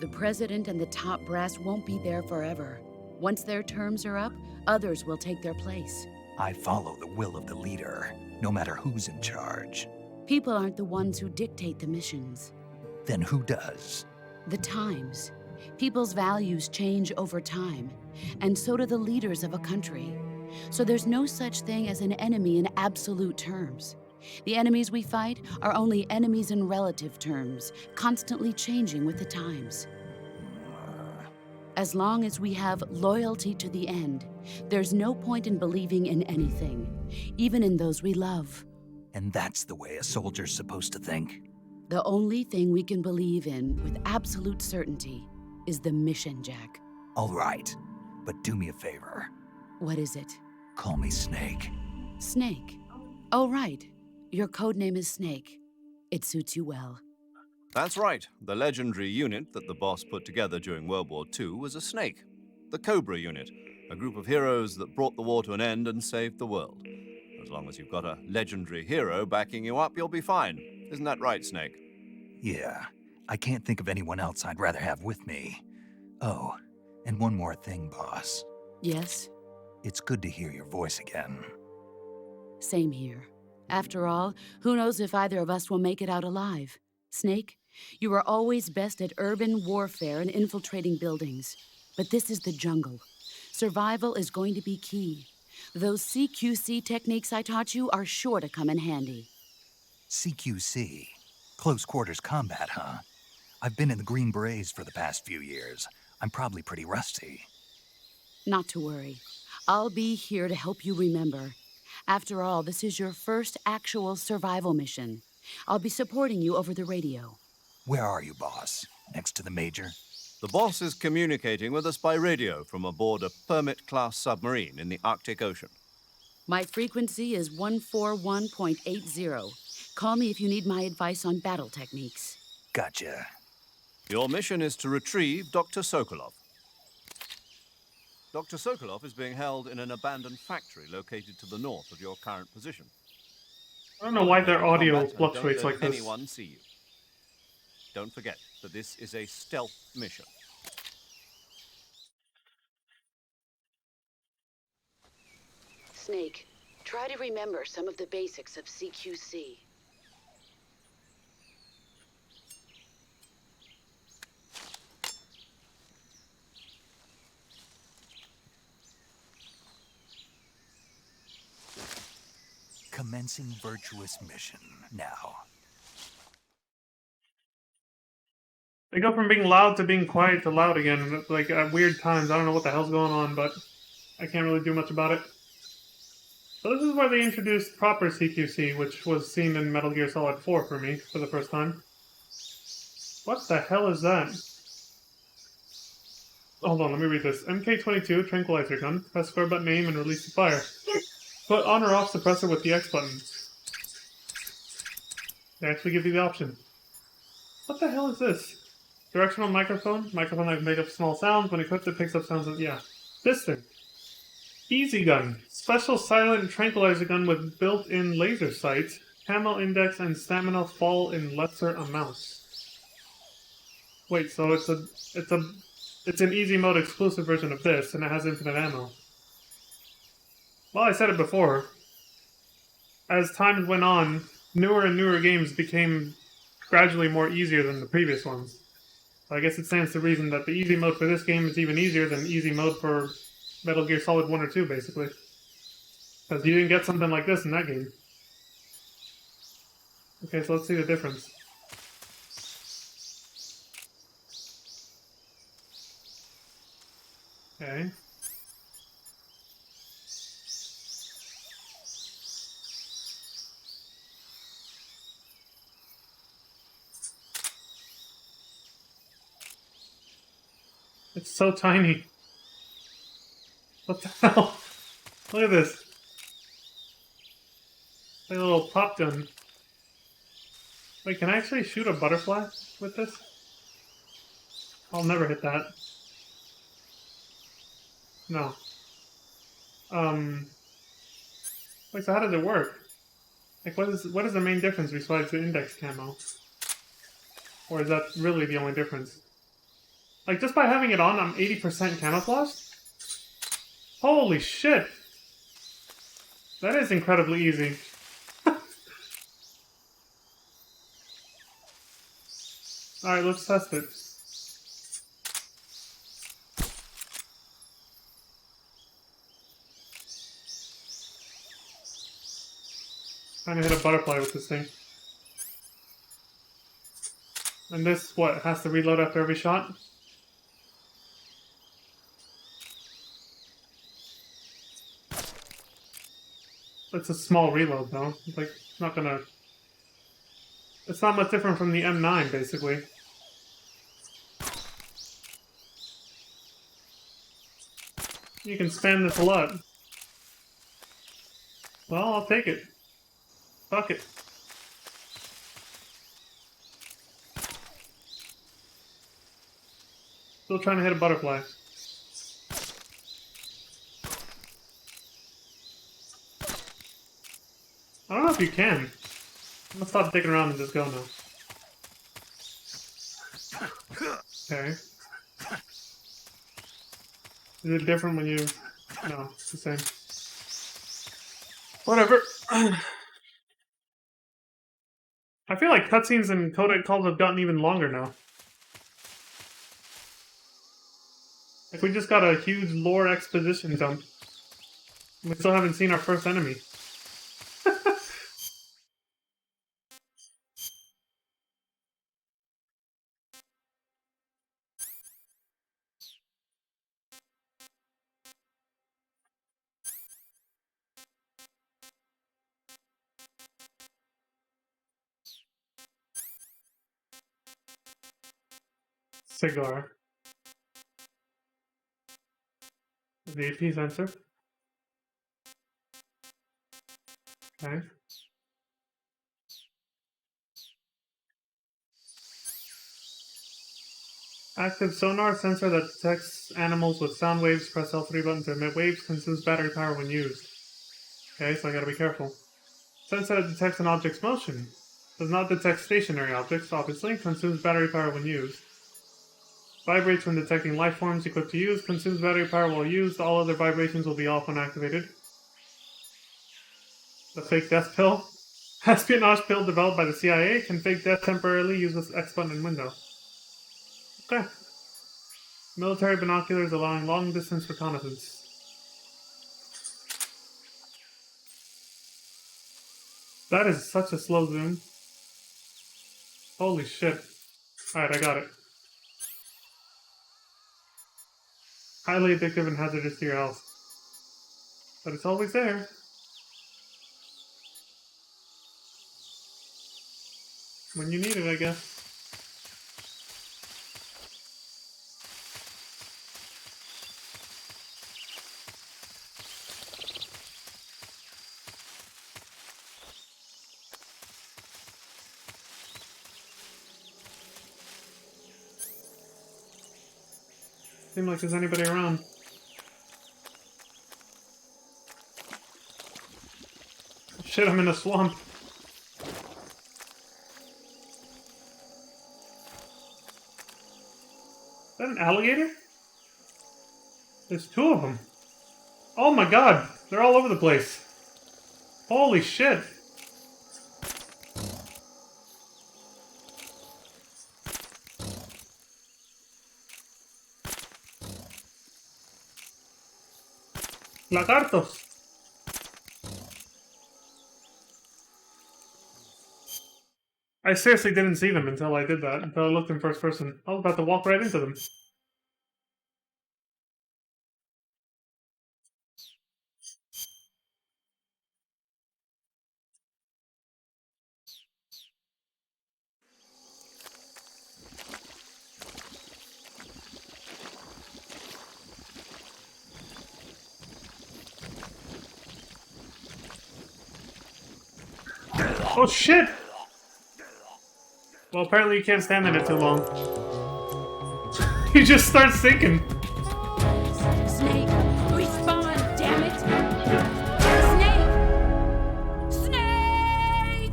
The president and the top brass won't be there forever. Once their terms are up, others will take their place. I follow the will of the leader, no matter who's in charge. People aren't the ones who dictate the missions. Then who does? The times. People's values change over time, and so do the leaders of a country. So there's no such thing as an enemy in absolute terms. The enemies we fight are only enemies in relative terms, constantly changing with the times. As long as we have loyalty to the end, there's no point in believing in anything, even in those we love. And that's the way a soldier's supposed to think? The only thing we can believe in with absolute certainty is the mission, Jack. All right, but do me a favor. What is it? Call me Snake. Snake. Oh, right. Your code name is Snake. It suits you well. That's right. The legendary unit that the boss put together during World War II was a snake. The Cobra unit, a group of heroes that brought the war to an end and saved the world. As long as you've got a legendary hero backing you up, you'll be fine. Isn't that right, Snake? Yeah, I can't think of anyone else I'd rather have with me. Oh, and one more thing, boss. Yes? It's good to hear your voice again. Same here. After all, who knows if either of us will make it out alive? Snake, you are always best at urban warfare and infiltrating buildings. But this is the jungle. Survival is going to be key. Those CQC techniques I taught you are sure to come in handy. CQC? Close quarters combat, huh? I've been in the Green Berets for the past few years. I'm probably pretty rusty. Not to worry. I'll be here to help you remember. After all, this is your first actual survival mission. I'll be supporting you over the radio. Where are you, boss? Next to the Major? The boss is communicating with us by radio from aboard a Permit-class submarine in the Arctic Ocean. My frequency is 141.80. Call me if you need my advice on battle techniques. Gotcha. Your mission is to retrieve Dr. Sokolov. Dr. Sokolov is being held in an abandoned factory located to the north of your current position. I don't know why their audio Combat and fluctuates don't like let this. anyone see you. Don't forget that this is a stealth mission. Snake, try to remember some of the basics of CQC. Commencing virtuous mission now. They go from being loud to being quiet to loud again, like at weird times. I don't know what the hell's going on, but I can't really do much about it. So this is where they introduced proper CQC, which was seen in Metal Gear Solid 4 for me for the first time. What the hell is that? Hold on, let me read this. MK22 tranquilizer gun. Press square button aim and release the fire. Put on or off suppressor with the X button. They actually give you the option. What the hell is this? Directional microphone. Microphone that can make up small sounds. When equipped, it picks up sounds of... yeah. This thing. Easy gun. Special silent tranquilizer gun with built-in laser sight. Camo index and stamina fall in lesser amounts. Wait, so it's an easy mode exclusive version of this, and it has infinite ammo. Well, I said it before. As time went on, newer and newer games became gradually more easier than the previous ones. So I guess it stands to reason that the easy mode for this game is even easier than easy mode for Metal Gear Solid 1 or 2, basically. Because you didn't get something like this in that game. Okay, so let's see the difference. Okay. It's so tiny. What the hell? Look at this. Like a little pop gun. Wait, can I actually shoot a butterfly with this? I'll never hit that. No. Wait, so how does it work? Like, what is the main difference besides the index camo? Or is that really the only difference? Like, just by having it on, I'm 80% camouflaged? Holy shit! That is incredibly easy. Alright, let's test it. Trying to hit a butterfly with this thing. And this, what, has to reload after every shot? It's a small reload, though. It's like, not gonna... It's not much different from the M9, basically. You can spam this a lot. Well, I'll take it. Fuck it. Still trying to hit a butterfly. I don't know if you can. I'm gonna stop digging around and just go now. Okay. Is it different when you... No, it's the same. Whatever. I feel like cutscenes and codec calls have gotten even longer now. Like, we just got a huge lore exposition dump. We still haven't seen our first enemy. Cigar. The AP sensor. Okay. Active sonar sensor that detects animals with sound waves. Press L3 button to emit waves. Consumes battery power when used. Okay, so I gotta be careful. Sensor that detects an object's motion. Does not detect stationary objects, obviously. Consumes battery power when used. Vibrates when detecting life forms equipped to use. Consumes battery power while used. All other vibrations will be off when activated. The fake death pill. Espionage pill developed by the CIA. Can fake death temporarily. Use this X button and window. Okay. Military binoculars allowing long-distance reconnaissance. That is such a slow zoom. Holy shit. Alright, I got it. Highly addictive and hazardous to your health. But it's always there. When you need it, I guess. Seems like there's anybody around. Shit, I'm in a swamp. Is that an alligator? There's two of them. Oh my god, they're all over the place. Holy shit. Lagartos. I seriously didn't see them until I did that, until I looked in first person. I was about to walk right into them. Oh shit! Well, apparently you can't stand in it too long. You just start sinking. Snake, respond, damn it! Snake! Snake!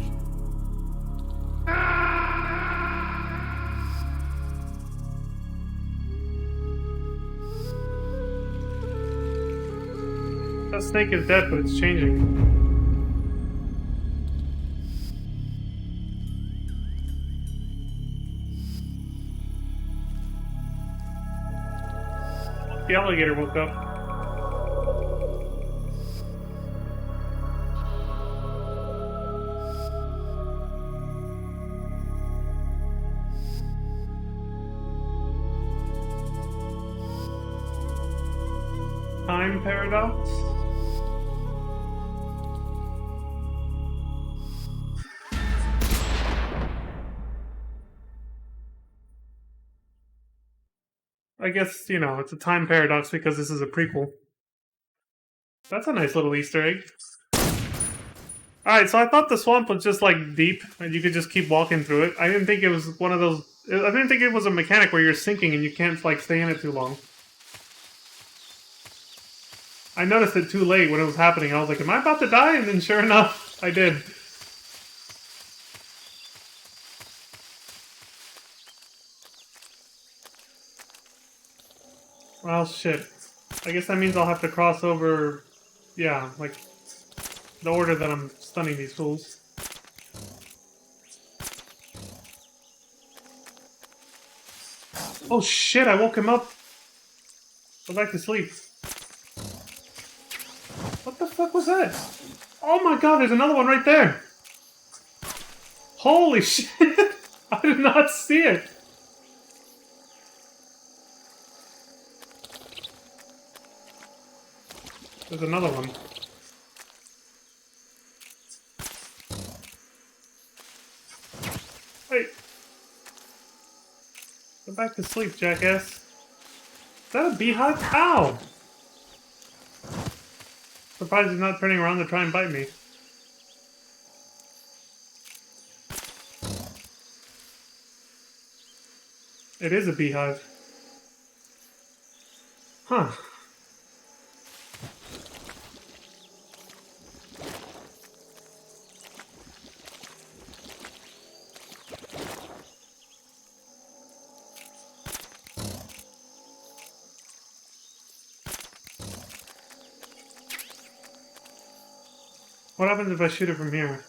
That snake is dead, but it's changing. The alligator woke up. Time paradox? I guess, you know, it's a time paradox because this is a prequel. That's a nice little Easter egg. Alright, so I thought the swamp was just, like, deep, and you could just keep walking through it. I didn't think it was one of those... I didn't think it was a mechanic where you're sinking and you can't, like, stay in it too long. I noticed it too late when it was happening. I was like, am I about to die? And then sure enough, I did. Well, shit. I guess that means I'll have to cross over... Yeah, like... the order that I'm stunning these fools. Oh shit, I woke him up! Go back to sleep. What the fuck was that? Oh my god, there's another one right there! Holy shit! I did not see it! There's another one. Wait. Go back to sleep, jackass. Is that a beehive? Ow! Surprised he's not turning around to try and bite me. It is a beehive. Huh. What happens if I shoot it from here?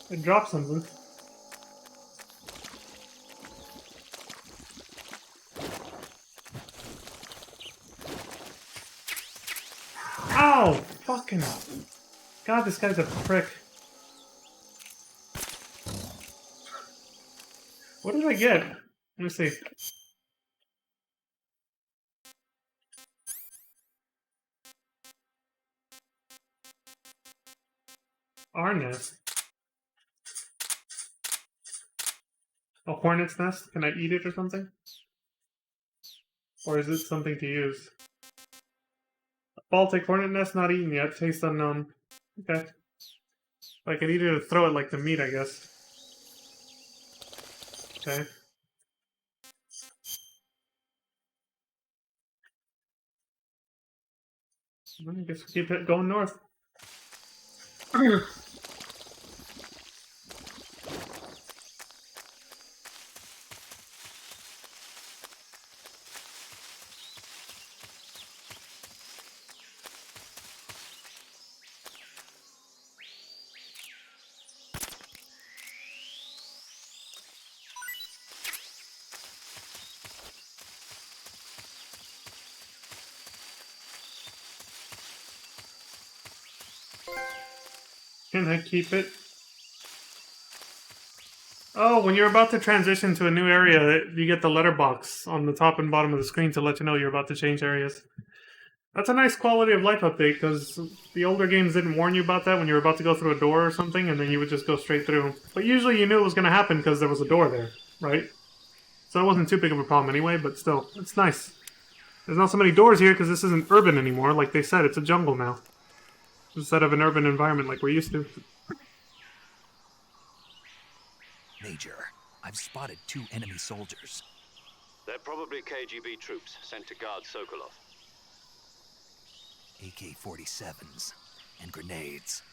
It drops something. Ow! Fucking... God, this guy's a prick. What did I get? Let me see. Our nest. A hornet's nest? Can I eat it or something? Or is it something to use? A Baltic hornet nest not eaten yet. Taste unknown. Okay. I could eat it or throw it like the meat, I guess. Okay. I guess we keep it going north. Can I keep it? Oh, when you're about to transition to a new area, you get the letterbox on the top and bottom of the screen to let you know you're about to change areas. That's a nice quality of life update, because the older games didn't warn you about that when you were about to go through a door or something, and then you would just go straight through. But usually you knew it was going to happen because there was a door there, right? So it wasn't too big of a problem anyway, but still, it's nice. There's not so many doors here because this isn't urban anymore. Like they said, it's a jungle now. Instead of an urban environment like we're used to. Major, I've spotted 2 enemy soldiers. They're probably KGB troops sent to guard Sokolov. AK-47s and grenades.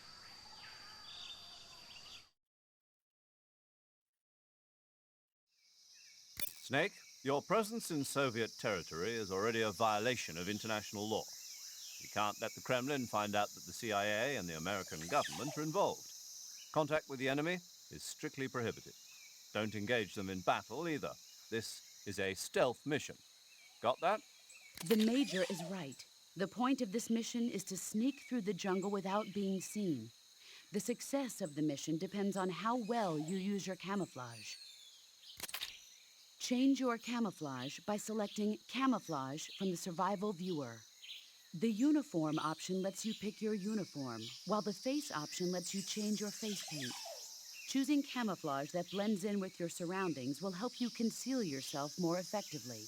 Snake, your presence in Soviet territory is already a violation of international law. You can't let the Kremlin find out that the CIA and the American government are involved. Contact with the enemy is strictly prohibited. Don't engage them in battle either. This is a stealth mission. Got that? The Major is right. The point of this mission is to sneak through the jungle without being seen. The success of the mission depends on how well you use your camouflage. Change your camouflage by selecting Camouflage from the Survival Viewer. The Uniform option lets you pick your uniform, while the Face option lets you change your face paint. Choosing camouflage that blends in with your surroundings will help you conceal yourself more effectively.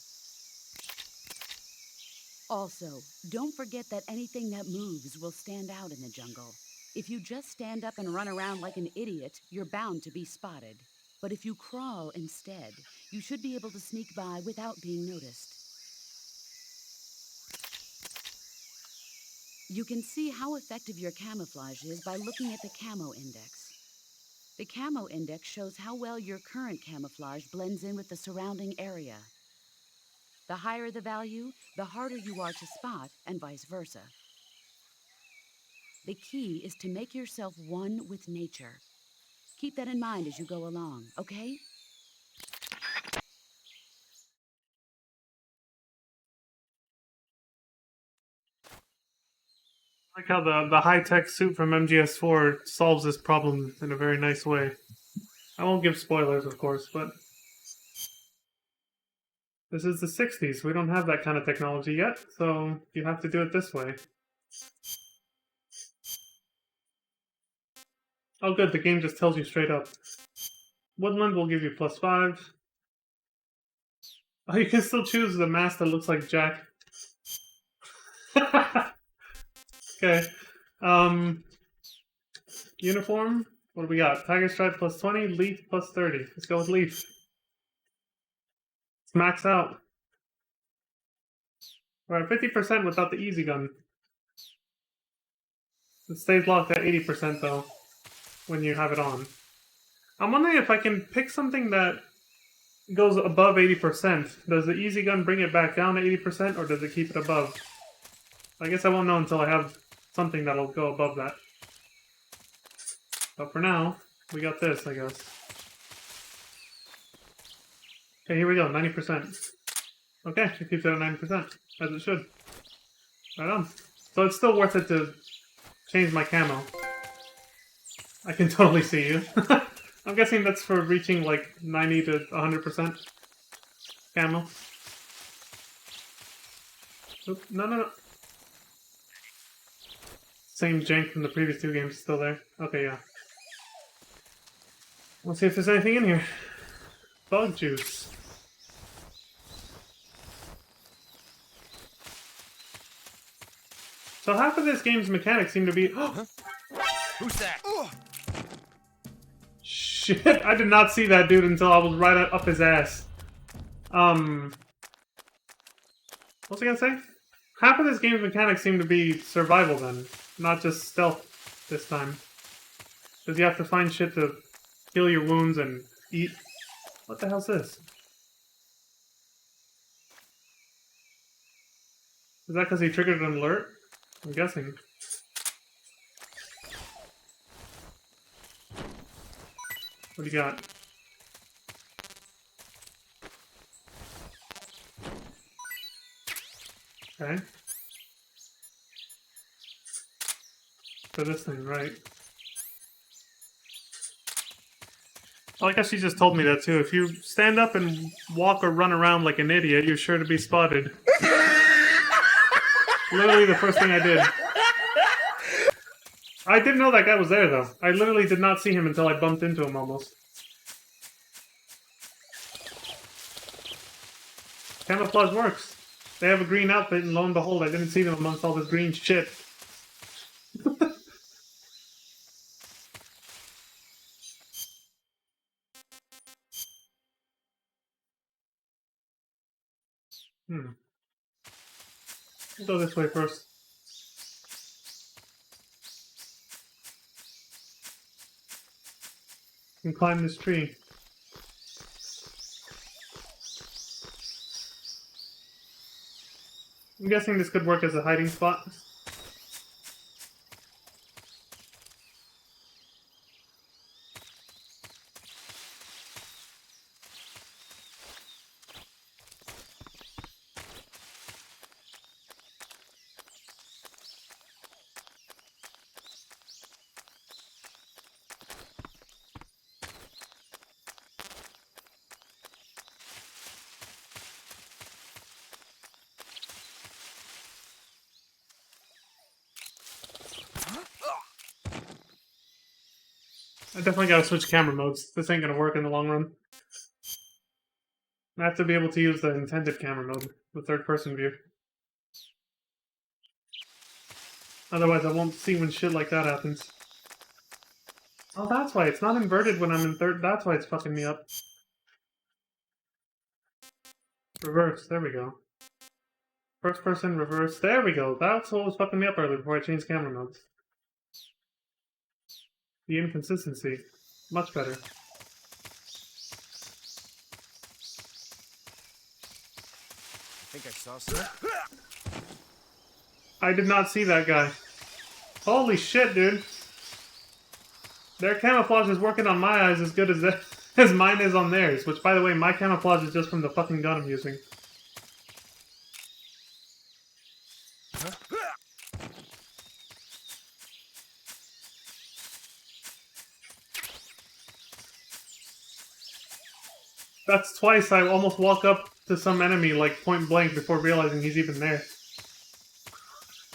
Also, don't forget that anything that moves will stand out in the jungle. If you just stand up and run around like an idiot, you're bound to be spotted. But if you crawl instead, you should be able to sneak by without being noticed. You can see how effective your camouflage is by looking at the Camo Index. The Camo Index shows how well your current camouflage blends in with the surrounding area. The higher the value, the harder you are to spot, and vice versa. The key is to make yourself one with nature. Keep that in mind as you go along, okay? I like how the high-tech suit from MGS4 solves this problem in a very nice way. I won't give spoilers, of course, but this is the 60s. We don't have that kind of technology yet, so you have to do it this way. Oh good, the game just tells you straight up. Woodland will give you +5. Oh, you can still choose the mask that looks like Jack. Okay. Uniform. What do we got? Tiger Stripe plus 20, Leaf plus 30. Let's go with Leaf. Let's max out. We're at 50% without the easy gun. It stays locked at 80% though, when you have it on. I'm wondering if I can pick something that goes above 80%. Does the easy gun bring it back down to 80%, or does it keep it above? I guess I won't know until I have something that'll go above that. But for now, we got this, I guess. Okay, here we go, 90%. Okay, it keeps it at 90%, as it should. Right on. So it's still worth it to change my camo. I can totally see you. I'm guessing that's for reaching like 90 to 100% camo. Oop, no. Same jank from the previous two games is still there. Okay, yeah. Let's see if there's anything in here. Bug juice. So half of this game's mechanics seem to be... Huh? Who's that? Shit, I did not see that dude until I was right up his ass. What's I gonna say? Half of this game's mechanics seem to be survival then, not just stealth this time. Because you have to find shit to heal your wounds and eat. What the hell's this? Is that because he triggered an alert? I'm guessing. What do you got? Okay. For this thing, right? I like how she just told me that too. If you stand up and walk or run around like an idiot, you're sure to be spotted. Literally the first thing I did. I didn't know that guy was there, though. I literally did not see him until I bumped into him, almost. Camouflage works. They have a green outfit, and lo and behold, I didn't see them amongst all this green shit. We'll go this way first. And climb this tree. I'm guessing this could work as a hiding spot. I definitely gotta switch camera modes. This ain't gonna work in the long run. I have to be able to use the intended camera mode, the third-person view. Otherwise, I won't see when shit like that happens. Oh, that's why. It's not inverted when I'm in third. That's why it's fucking me up. Reverse. There we go. First person, reverse. There we go. That's what was fucking me up earlier before I changed camera modes. The inconsistency. Much better. I think I saw some. I did not see that guy. Holy shit, dude. Their camouflage is working on my eyes as good as mine is on theirs. Which, by the way, my camouflage is just from the fucking gun I'm using. That's twice I almost walk up to some enemy, like, point blank before realizing he's even there.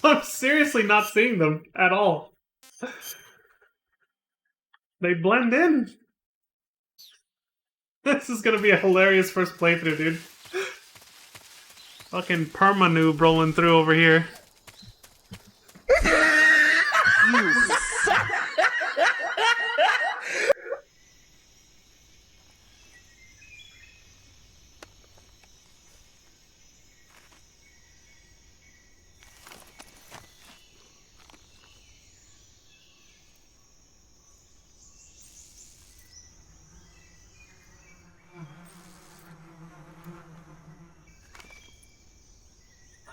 I'm seriously not seeing them at all. They blend in. This is gonna be a hilarious first playthrough, dude. Fucking perma-noob rolling through over here.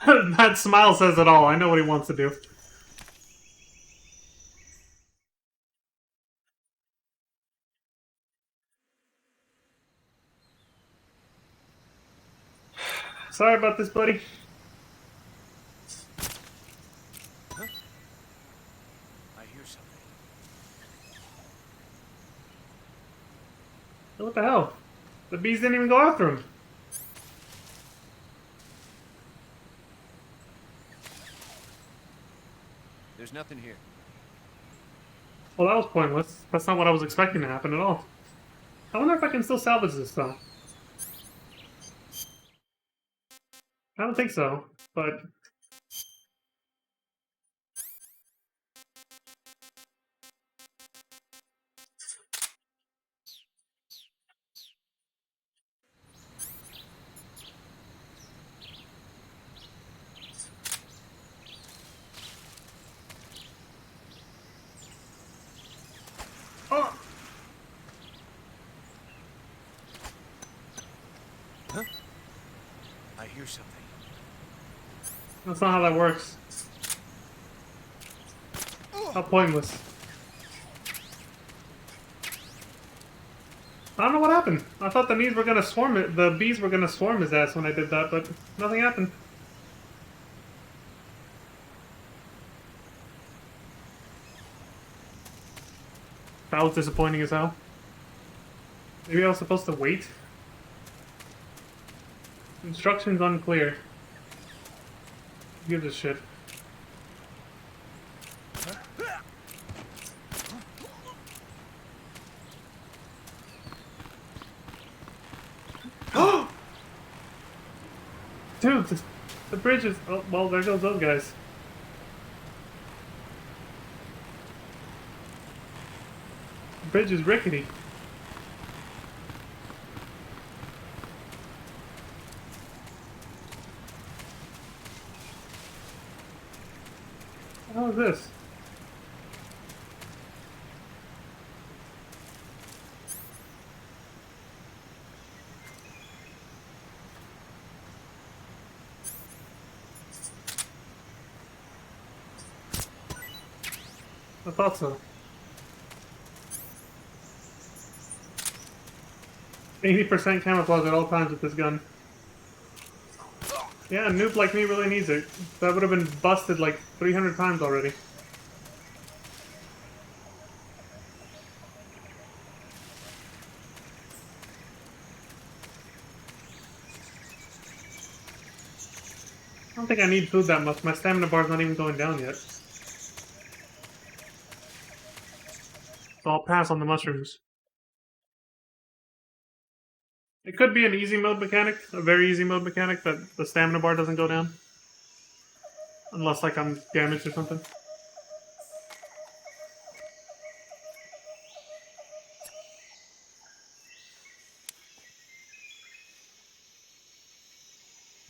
That smile says it all. I know what he wants to do. Sorry about this, buddy. I hear something. What the hell? The bees didn't even go after him. There's nothing here. Well, that was pointless. That's not what I was expecting to happen at all. I wonder if I can still salvage this, though. I don't think so, but... Oh! Huh? I hear something. That's not how that works. How pointless. I don't know what happened. I thought the bees were gonna swarm it. The bees were gonna swarm his ass when I did that, but nothing happened. That was disappointing as hell. Maybe I was supposed to wait? Instructions unclear. Who gives a shit? Dude, the bridge is... Oh, well, there goes those guys. The bridge is rickety. What the hell is this? I thought so. 80% camouflage at all times with this gun. Yeah, a noob like me really needs it. That would have been busted like 300 times already. I don't think I need food that much. My stamina bar's not even going down yet. So I'll pass on the mushrooms. It could be an easy mode mechanic, a very easy mode mechanic, that the stamina bar doesn't go down. Unless, like, I'm damaged or something.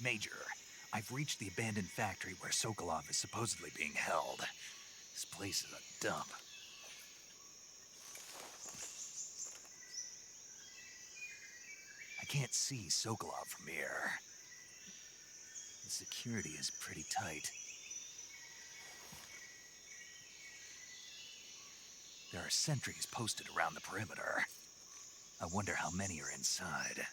Major, I've reached the abandoned factory where Sokolov is supposedly being held. This place is a dump. I can't see Sokolov from here. The security is pretty tight. There are sentries posted around the perimeter. I wonder how many are inside.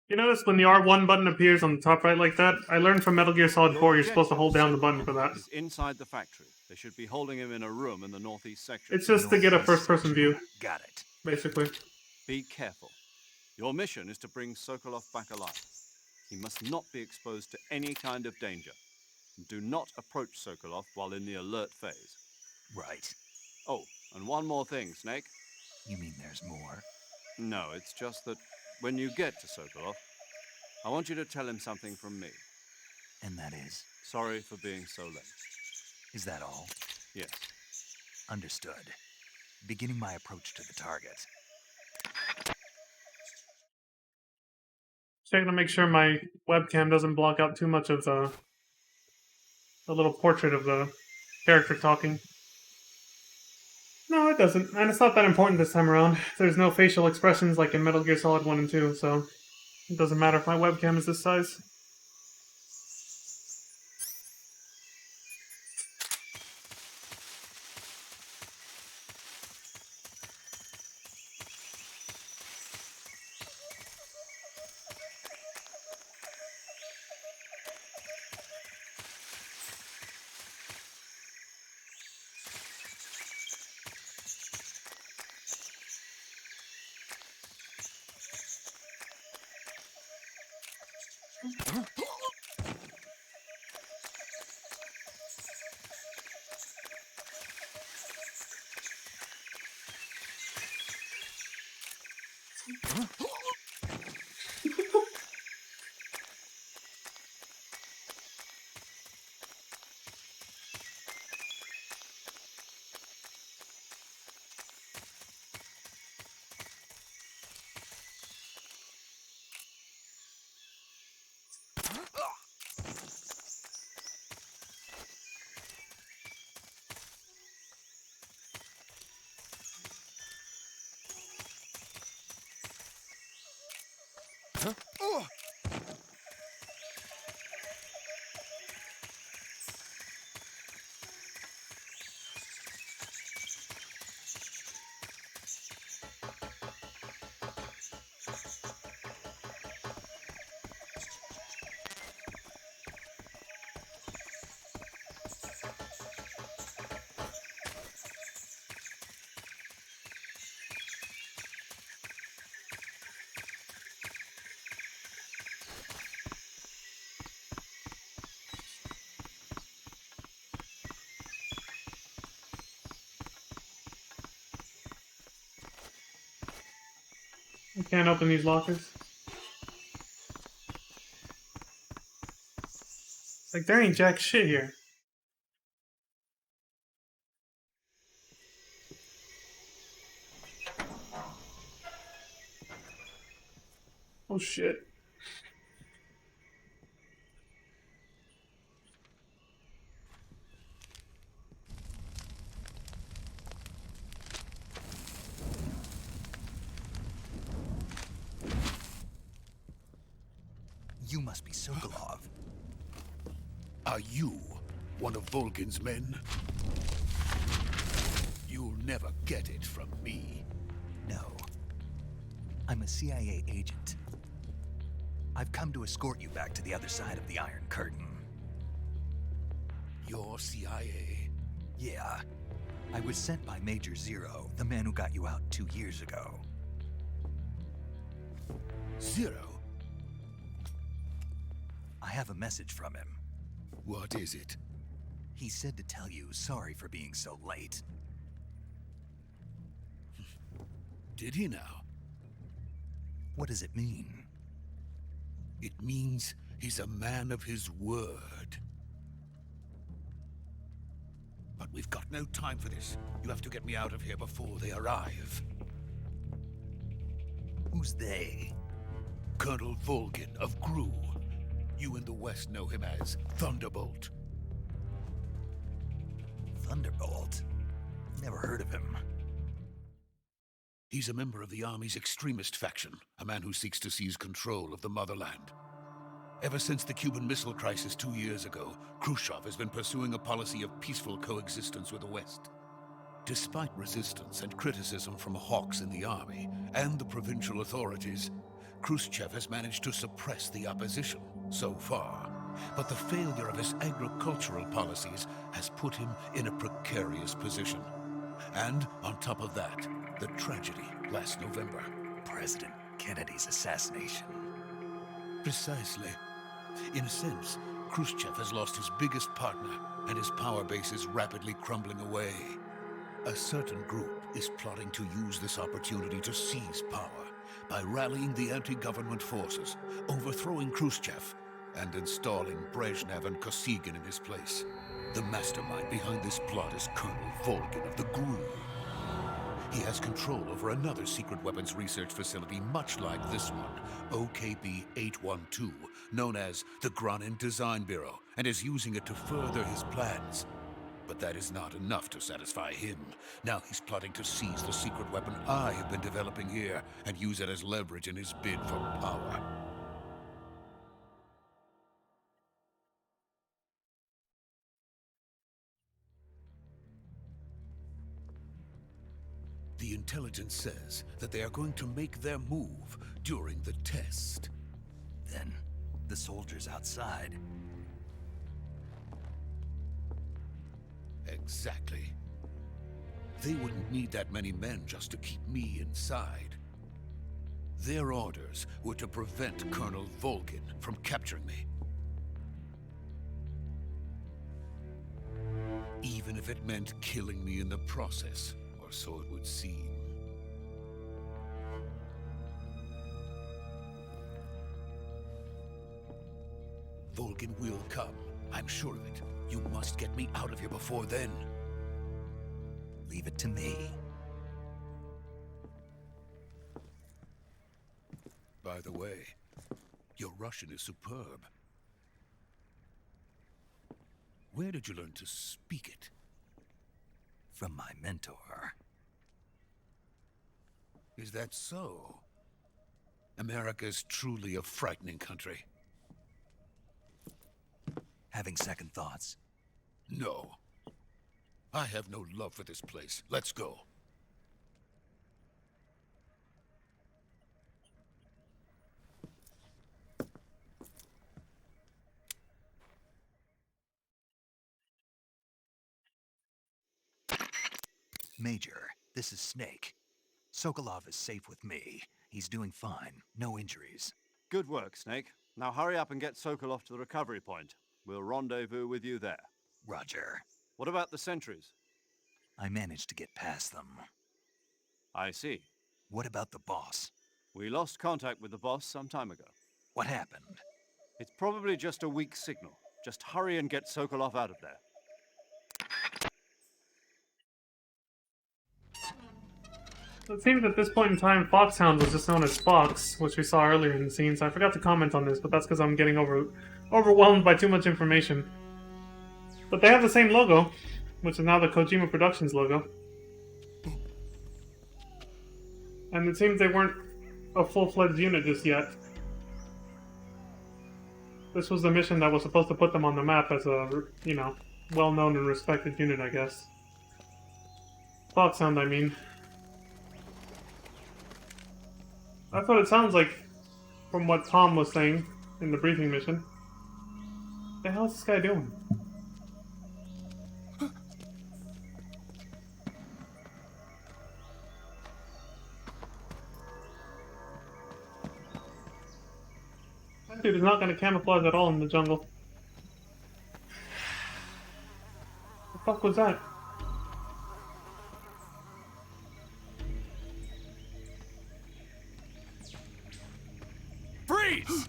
You notice when the R1 button appears on the top right like that? I learned from Metal Gear Solid 4 you're supposed to hold down the button for that. Is inside the factory. They should be holding him in a room in the northeast section. It's just to get a first-person view, Got it. basically. Be careful. Your mission is to bring Sokolov back alive. He must not be exposed to any kind of danger. Do not approach Sokolov while in the alert phase. Right. Oh, and one more thing, Snake. You mean there's more? No, it's just that when you get to Sokolov, I want you to tell him something from me. And that is? Sorry for being so late. Is that all? Yes. Understood. Beginning my approach to the target. Checking to make sure my webcam doesn't block out too much of the little portrait of the character talking. No, it doesn't. And it's not that important this time around. There's no facial expressions like in Metal Gear Solid 1 and 2, so It doesn't matter if my webcam is this size. I can't open these lockers. Like, there ain't jack shit here. Oh shit. You must be Sokolov. Are you one of Volgin's men? You'll never get it from me. No. I'm a CIA agent. I've come to escort you back to the other side of the Iron Curtain. You're CIA? Yeah. I was sent by Major Zero, the man who got you out 2 years ago. Zero? I have a message from him. What is it? He said to tell you sorry for being so late. Did he now? What does it mean? It means he's a man of his word. But we've got no time for this. You have to get me out of here before they arrive. Who's they? Colonel Volgin of GRU. You in the West know him as Thunderbolt. Thunderbolt? Never heard of him. He's a member of the Army's extremist faction, a man who seeks to seize control of the motherland. Ever since the Cuban Missile Crisis 2 years ago, Khrushchev has been pursuing a policy of peaceful coexistence with the West. Despite resistance and criticism from hawks in the army and the provincial authorities, Khrushchev has managed to suppress the opposition so far. But the failure of his agricultural policies has put him in a precarious position. And on top of that, the tragedy last November. President Kennedy's assassination. Precisely. In a sense, Khrushchev has lost his biggest partner, and his power base is rapidly crumbling away. A certain group is plotting to use this opportunity to seize power by rallying the anti-government forces, overthrowing Khrushchev, and installing Brezhnev and Kosygin in his place. The mastermind behind this plot is Colonel Volgin of the GRU. He has control over another secret weapons research facility much like this one, OKB-812, known as the Granin Design Bureau, and is using it to further his plans. But that is not enough to satisfy him. Now he's plotting to seize the secret weapon I have been developing here and use it as leverage in his bid for power. The intelligence says that they are going to make their move during the test. Then, the soldiers outside. Exactly. They wouldn't need that many men just to keep me inside. Their orders were to prevent Colonel Volgin from capturing me. Even if it meant killing me in the process, or so it would seem. Volgin will come. I'm sure of it. You must get me out of here before then. Leave it to me. By the way, your Russian is superb. Where did you learn to speak it? From my mentor. Is that so? America is truly a frightening country. Having second thoughts? No. I have no love for this place. Let's go. Major, this is Snake. Sokolov is safe with me. He's doing fine. No injuries. Good work, Snake. Now hurry up and get Sokolov to the recovery point. We'll rendezvous with you there. Roger. What about the sentries? I managed to get past them. I see. What about the boss? We lost contact with the boss some time ago. What happened? It's probably just a weak signal. Just hurry and get Sokolov out of there. It seems at this point in time, Foxhound was just known as Fox, which we saw earlier in the scene, so I forgot to comment on this, but that's because I'm getting overwhelmed by too much information. But they have the same logo, which is now the Kojima Productions logo. And it seems they weren't a full-fledged unit just yet. This was the mission that was supposed to put them on the map as a, you know, well-known and respected unit, I guess. Foxhound, I mean. That's what it sounds like from what Tom was saying in the briefing mission. What the hell is this guy doing? That dude is not going to camouflage at all in the jungle. The fuck was that? Freeze!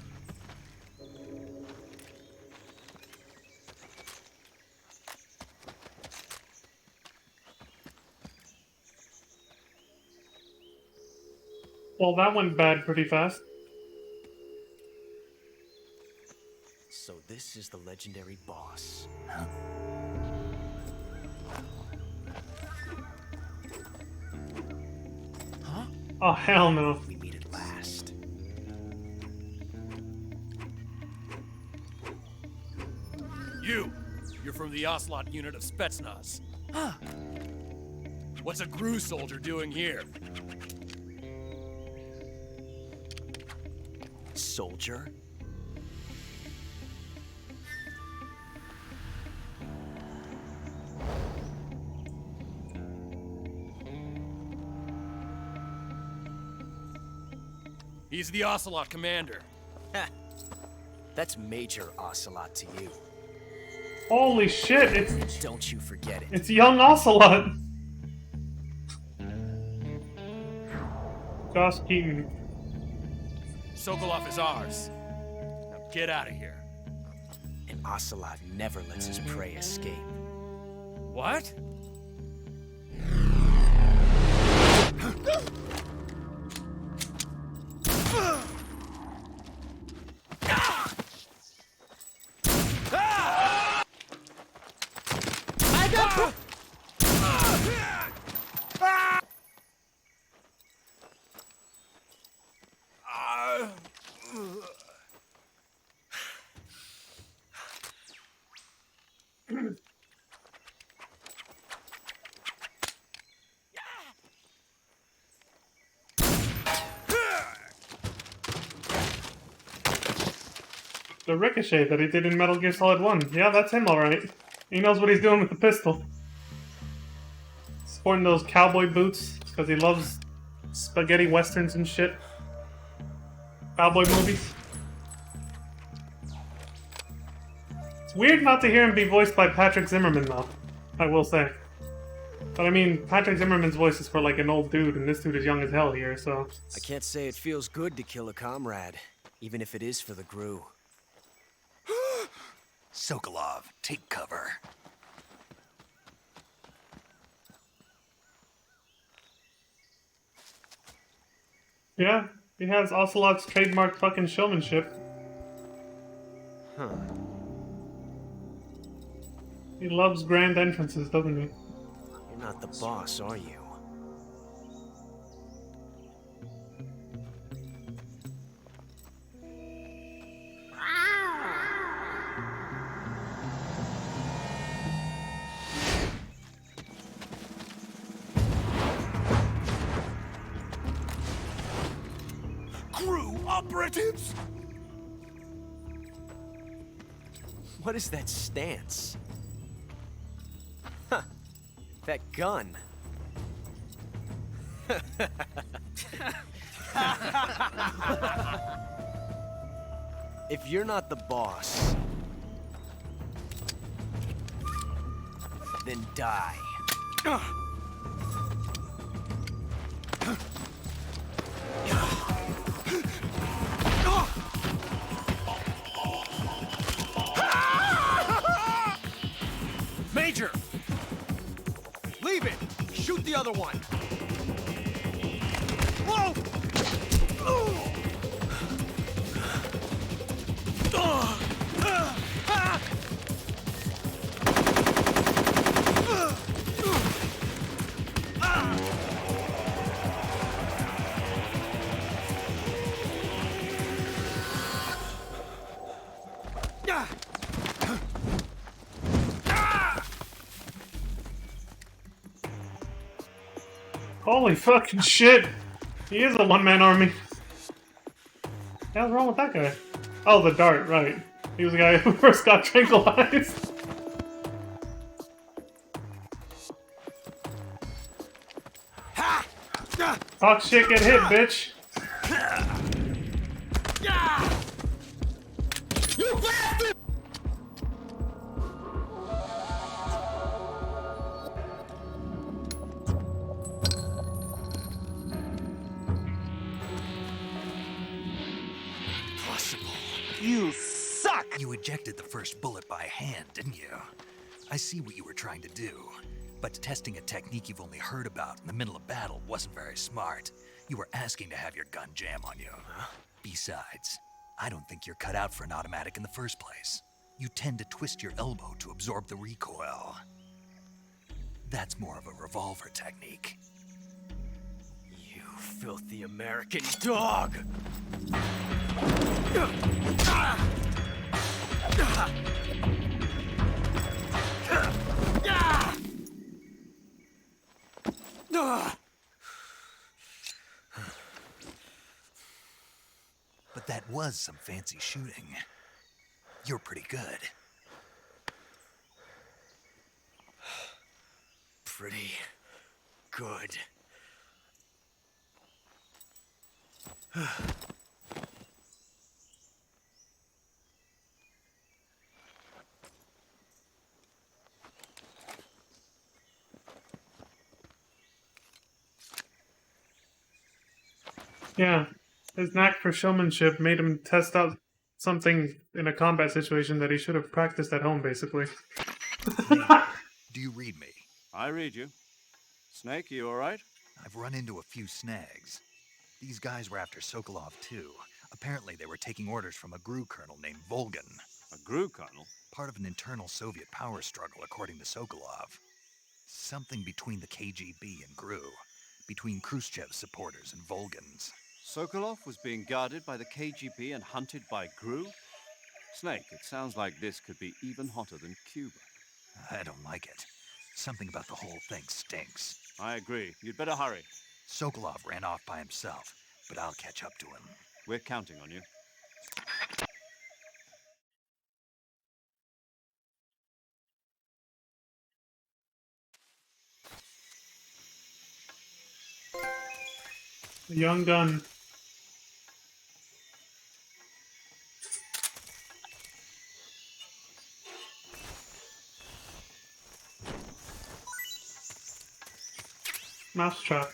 Well, that went bad pretty fast. So this is the legendary boss. Huh? Huh? Oh, hell no. We meet at last. You're from the Ocelot unit of Spetsnaz. Huh. What's a GRU soldier doing here? Soldier? He's the Ocelot commander. Ha! That's Major Ocelot to you. Holy shit, it's... Don't you forget it. It's young Ocelot! Josh Keaton. Sokolov is ours. Now get out of here. And Ocelot never lets his prey escape. What? The ricochet that he did in Metal Gear Solid 1. Yeah, that's him, alright. He knows what he's doing with the pistol. Sporting those cowboy boots, because he loves spaghetti westerns and shit. Cowboy movies. It's weird not to hear him be voiced by Patrick Zimmerman, though. I will say. But I mean, Patrick Zimmerman's voice is for like an old dude, and this dude is young as hell here, so... I can't say it feels good to kill a comrade, even if it is for the GRU. Sokolov, take cover. Yeah, he has Ocelot's trademark fucking showmanship. Huh. He loves grand entrances, doesn't he? You're not the boss, are you? GRU operatives? What is that stance? Huh. That gun. If you're not the boss, then die. Major! Leave it! Shoot the other one! Whoa! Holy fucking shit! He is a one-man army. What the hell's wrong with that guy? Oh, the dart, right. He was the guy who first got tranquilized. Talk shit, get hit, bitch. You bastard! You suck! You ejected the first bullet by hand, didn't you? I see what you were trying to do. But testing a technique you've only heard about in the middle of battle wasn't very smart. You were asking to have your gun jam on you. Besides, I don't think you're cut out for an automatic in the first place. You tend to twist your elbow to absorb the recoil. That's more of a revolver technique. You filthy American dog! But that was some fancy shooting. You're pretty good. Pretty good. Yeah, his knack for showmanship made him test out something in a combat situation that he should have practiced at home, basically. Do you read me? I read you. Snake, you all right? I've run into a few snags. These guys were after Sokolov, too. Apparently, they were taking orders from a GRU colonel named Volgan. A GRU colonel? Part of an internal Soviet power struggle, according to Sokolov. Something between the KGB and GRU. Between Khrushchev's supporters and Volgan's. Sokolov was being guarded by the KGB and hunted by GRU? Snake, it sounds like this could be even hotter than Cuba. I don't like it. Something about the whole thing stinks. I agree. You'd better hurry. Sokolov ran off by himself, but I'll catch up to him. We're counting on you. A young gun. Mousetrap.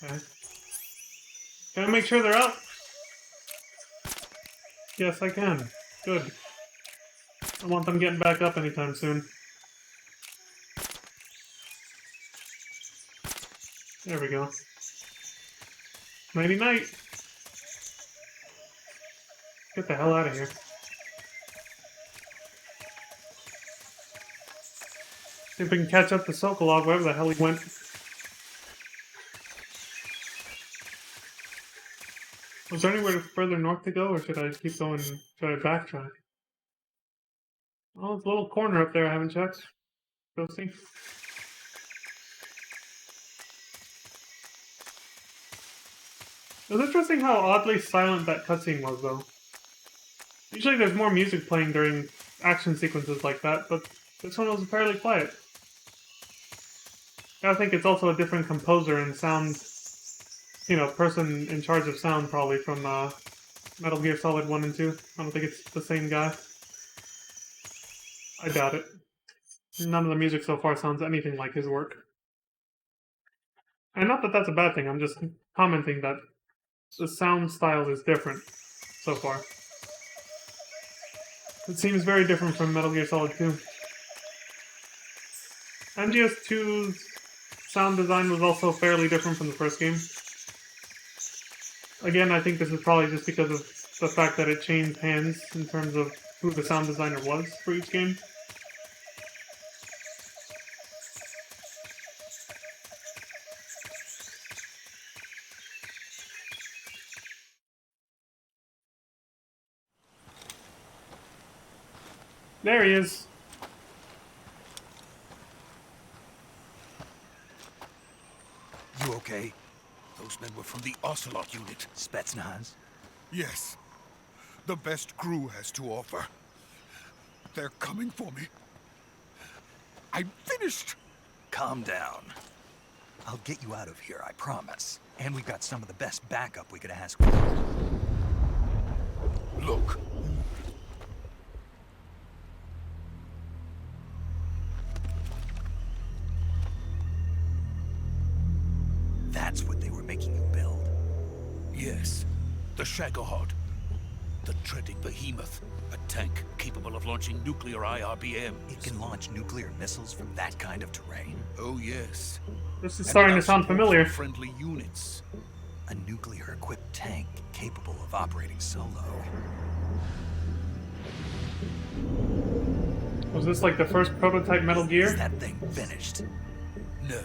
Okay. Can I make sure they're up? Yes, I can. Good. I want them getting back up anytime soon. There we go. Nighty night. Get the hell out of here. See if we can catch up to Sokolov, wherever the hell he went. Was there anywhere further north to go, or should I keep going? Should I backtrack? Oh, it's a little corner up there I haven't checked. Go see. It was interesting how oddly silent that cutscene was, though. Usually there's more music playing during action sequences like that, but this one was fairly quiet. I think it's also a different composer and sound, you know, person in charge of sound probably from Metal Gear Solid 1 and 2. I don't think it's the same guy. I doubt it. None of the music so far sounds anything like his work. And not that that's a bad thing, I'm just commenting that the sound style is different so far. It seems very different from Metal Gear Solid 2. MGS2's sound design was also fairly different from the first game. Again, I think this is probably just because of the fact that it changed hands in terms of who the sound designer was for each game. There he is. You okay? Those men were from the Ocelot unit. Spetsnaz? Yes. The best crew has to offer. They're coming for me. I'm finished! Calm down. I'll get you out of here, I promise. And we've got some of the best backup we could ask for. Look. That's what they were making you build? Yes. The Shagohod. The treading behemoth. A tank capable of launching nuclear IRBMs. It can launch nuclear missiles from that kind of terrain? Oh, yes. This is starting to sound familiar. Friendly units. A nuclear-equipped tank capable of operating solo. Was this like the first prototype Metal Gear? Is that thing finished? No.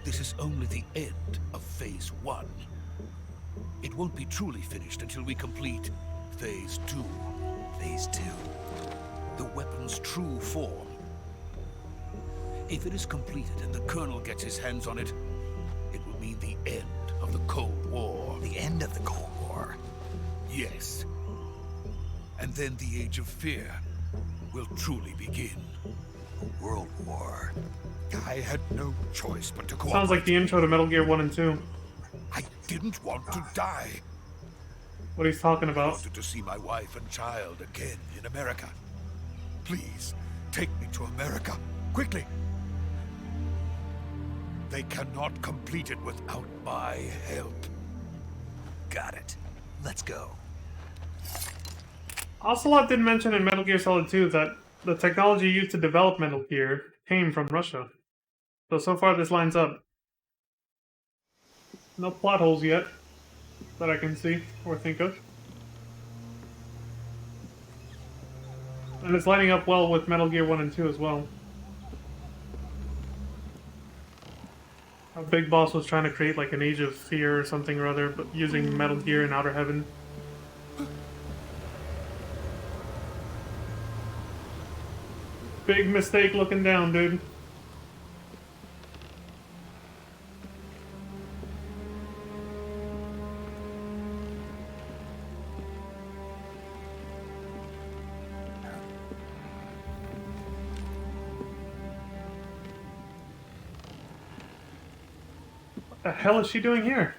This is only the end of Phase 1. It won't be truly finished until we complete Phase 2. Phase 2? The weapon's true form. If it is completed and the Colonel gets his hands on it, it will mean the end of the Cold War. The end of the Cold War? Yes. And then the Age of Fear will truly begin. A world war. I had no choice but to cooperate. Sounds like the intro to Metal Gear 1 and 2. I didn't want to die. What he's talking I about. wanted to see my wife and child again in America. Please, take me to America. Quickly. They cannot complete it without my help. Got it. Let's go. Ocelot did mention in Metal Gear Solid 2 that the technology used to develop Metal Gear came from Russia. So far this lines up. No plot holes yet that I can see or think of. And it's lining up well with Metal Gear 1 and 2 as well. Our Big Boss was trying to create like an Age of Fear or something or other, but using Metal Gear and Outer Heaven. Big mistake looking down, dude. The hell is she doing here?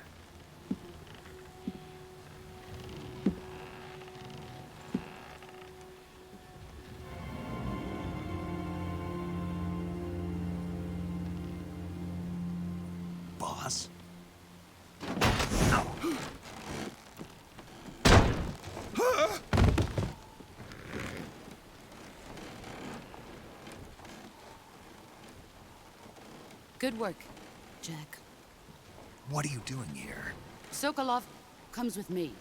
Boss? Good work, Jack. What are you doing here? Sokolov comes with me.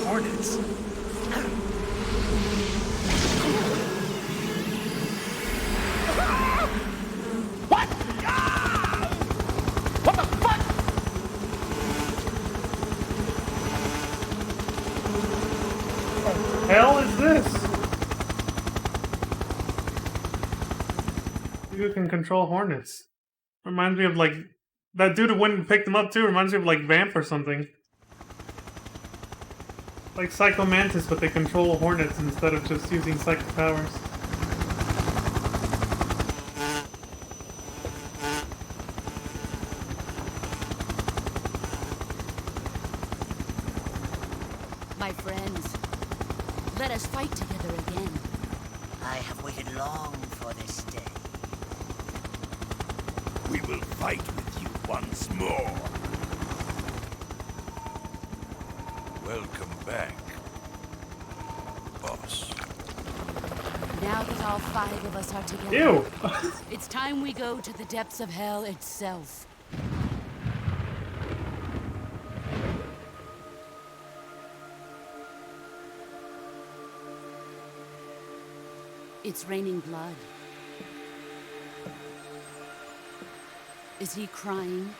Hornets? Hell is this? You can control hornets. Reminds me of like that dude who went and picked them up too. Reminds me of like Vamp or something. Like Psycho Mantis, but they control hornets instead of just using psychic powers. My friends, let us fight together again. I have waited long for this day. We will fight with you once more. Welcome back, boss. Now that all 5 of us are together, Ew! it's time we go to the depths of hell itself. It's raining blood. Is he crying?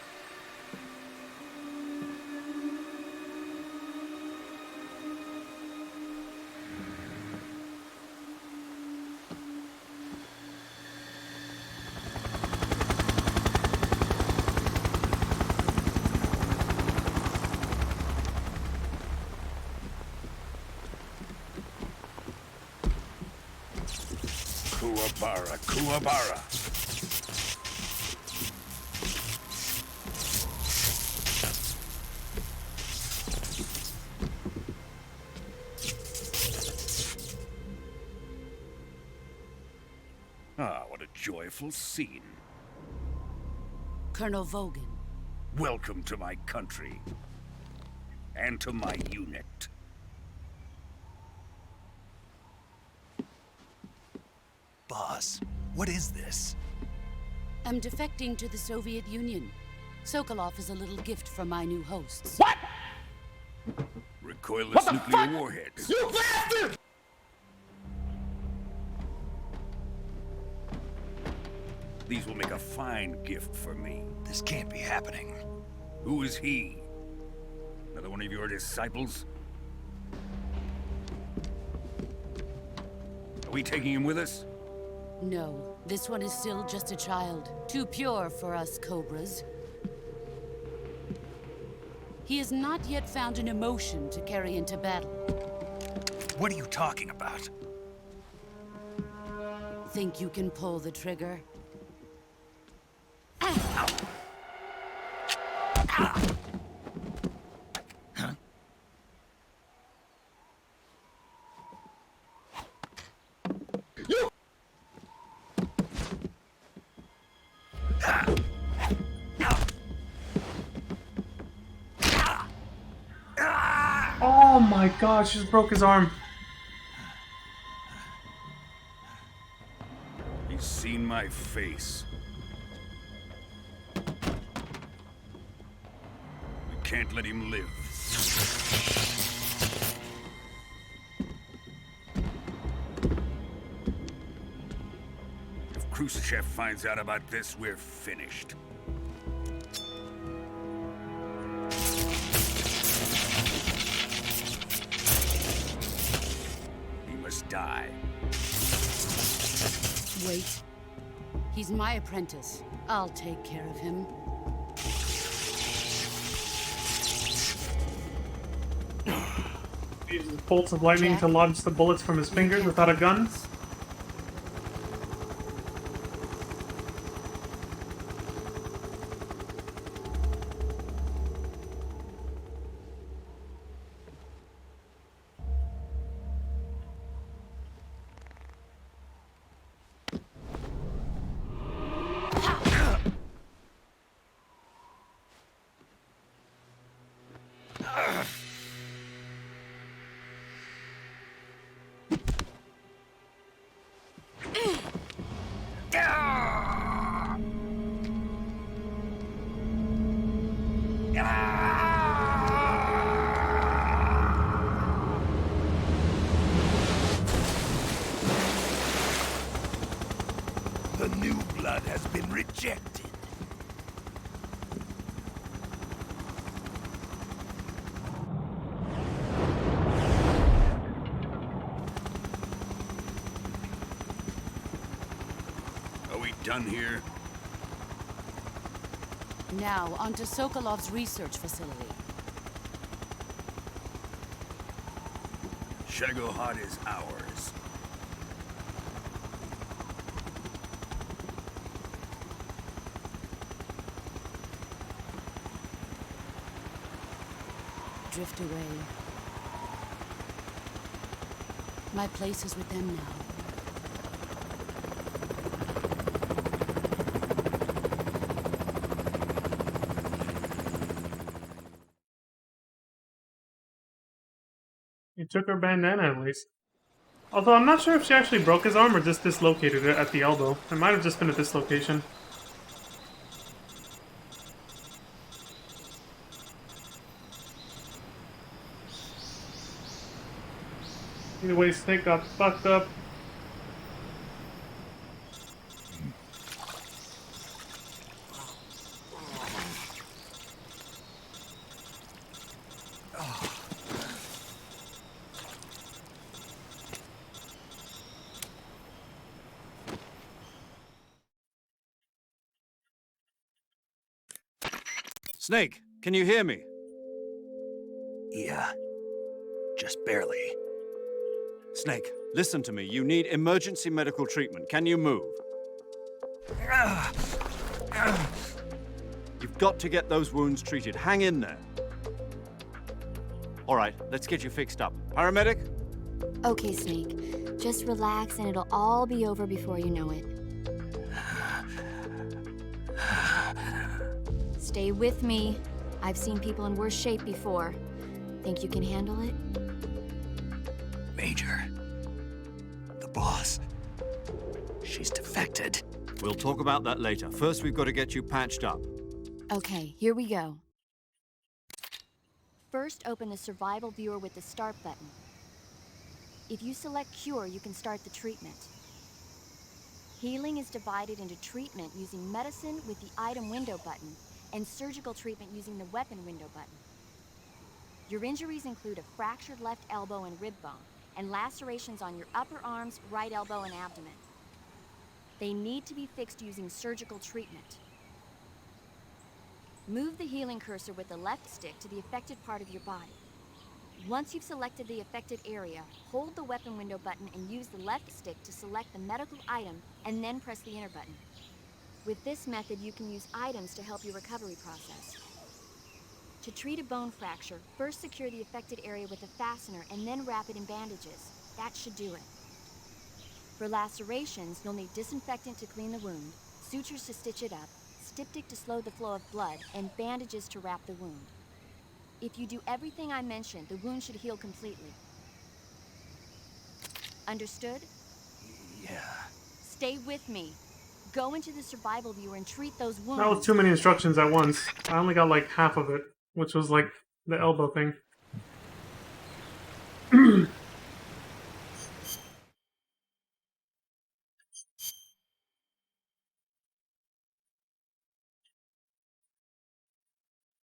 Kuwabara, Kuwabara. Ah, what a joyful scene. Colonel Vogan. Welcome to my country. And to my unit. Boss, what is this? I'm defecting to the Soviet Union. Sokolov is a little gift from my new hosts. What? Recoilless nuclear warheads. You bastard! These will make a fine gift for me. This can't be happening. Who is he? Another one of your disciples? Are we taking him with us? No, this one is still just a child. Too pure for us Cobras. He has not yet found an emotion to carry into battle. What are you talking about? Think you can pull the trigger? Oh my god, she just broke his arm. He's seen my face. We can't let him live. If Khrushchev finds out about this, we're finished. He must die. Wait. He's my apprentice. I'll take care of him. He uses bolts of lightning to launch the bullets from his fingers without a gun. The new blood has been rejected. Are we done here? Now, onto Sokolov's research facility. Shagohod is ours. Drift away. My place is with them now. He took her bandana at least. Although I'm not sure if she actually broke his arm or just dislocated it at the elbow. It might have just been a dislocation. Either way, Snake got fucked up. Snake, can you hear me? Yeah. Just barely. Snake, listen to me. You need emergency medical treatment. Can you move? You've got to get those wounds treated. Hang in there. All right, let's get you fixed up. Paramedic? Okay, Snake. Just relax and it'll all be over before you know it. Stay with me. I've seen people in worse shape before. Think you can handle it? Major. The boss. She's defected. We'll talk about that later. First, we've got to get you patched up. Okay, here we go. First, open the survival viewer with the start button. If you select cure, you can start the treatment. Healing is divided into treatment using medicine with the item window button and surgical treatment using the weapon window button. Your injuries include a fractured left elbow and rib bone, and lacerations on your upper arms, right elbow, and abdomen. They need to be fixed using surgical treatment. Move the healing cursor with the left stick to the affected part of your body. Once you've selected the affected area, hold the weapon window button and use the left stick to select the medical item, and then press the enter button. With this method, you can use items to help your recovery process. To treat a bone fracture, first secure the affected area with a fastener and then wrap it in bandages. That should do it. For lacerations, you'll need disinfectant to clean the wound, sutures to stitch it up, styptic to slow the flow of blood, and bandages to wrap the wound. If you do everything I mentioned, the wound should heal completely. Understood? Yeah. Stay with me. Go into the survival viewer and treat those wounds. That was too many instructions at once. I only got like half of it, which was like the elbow thing.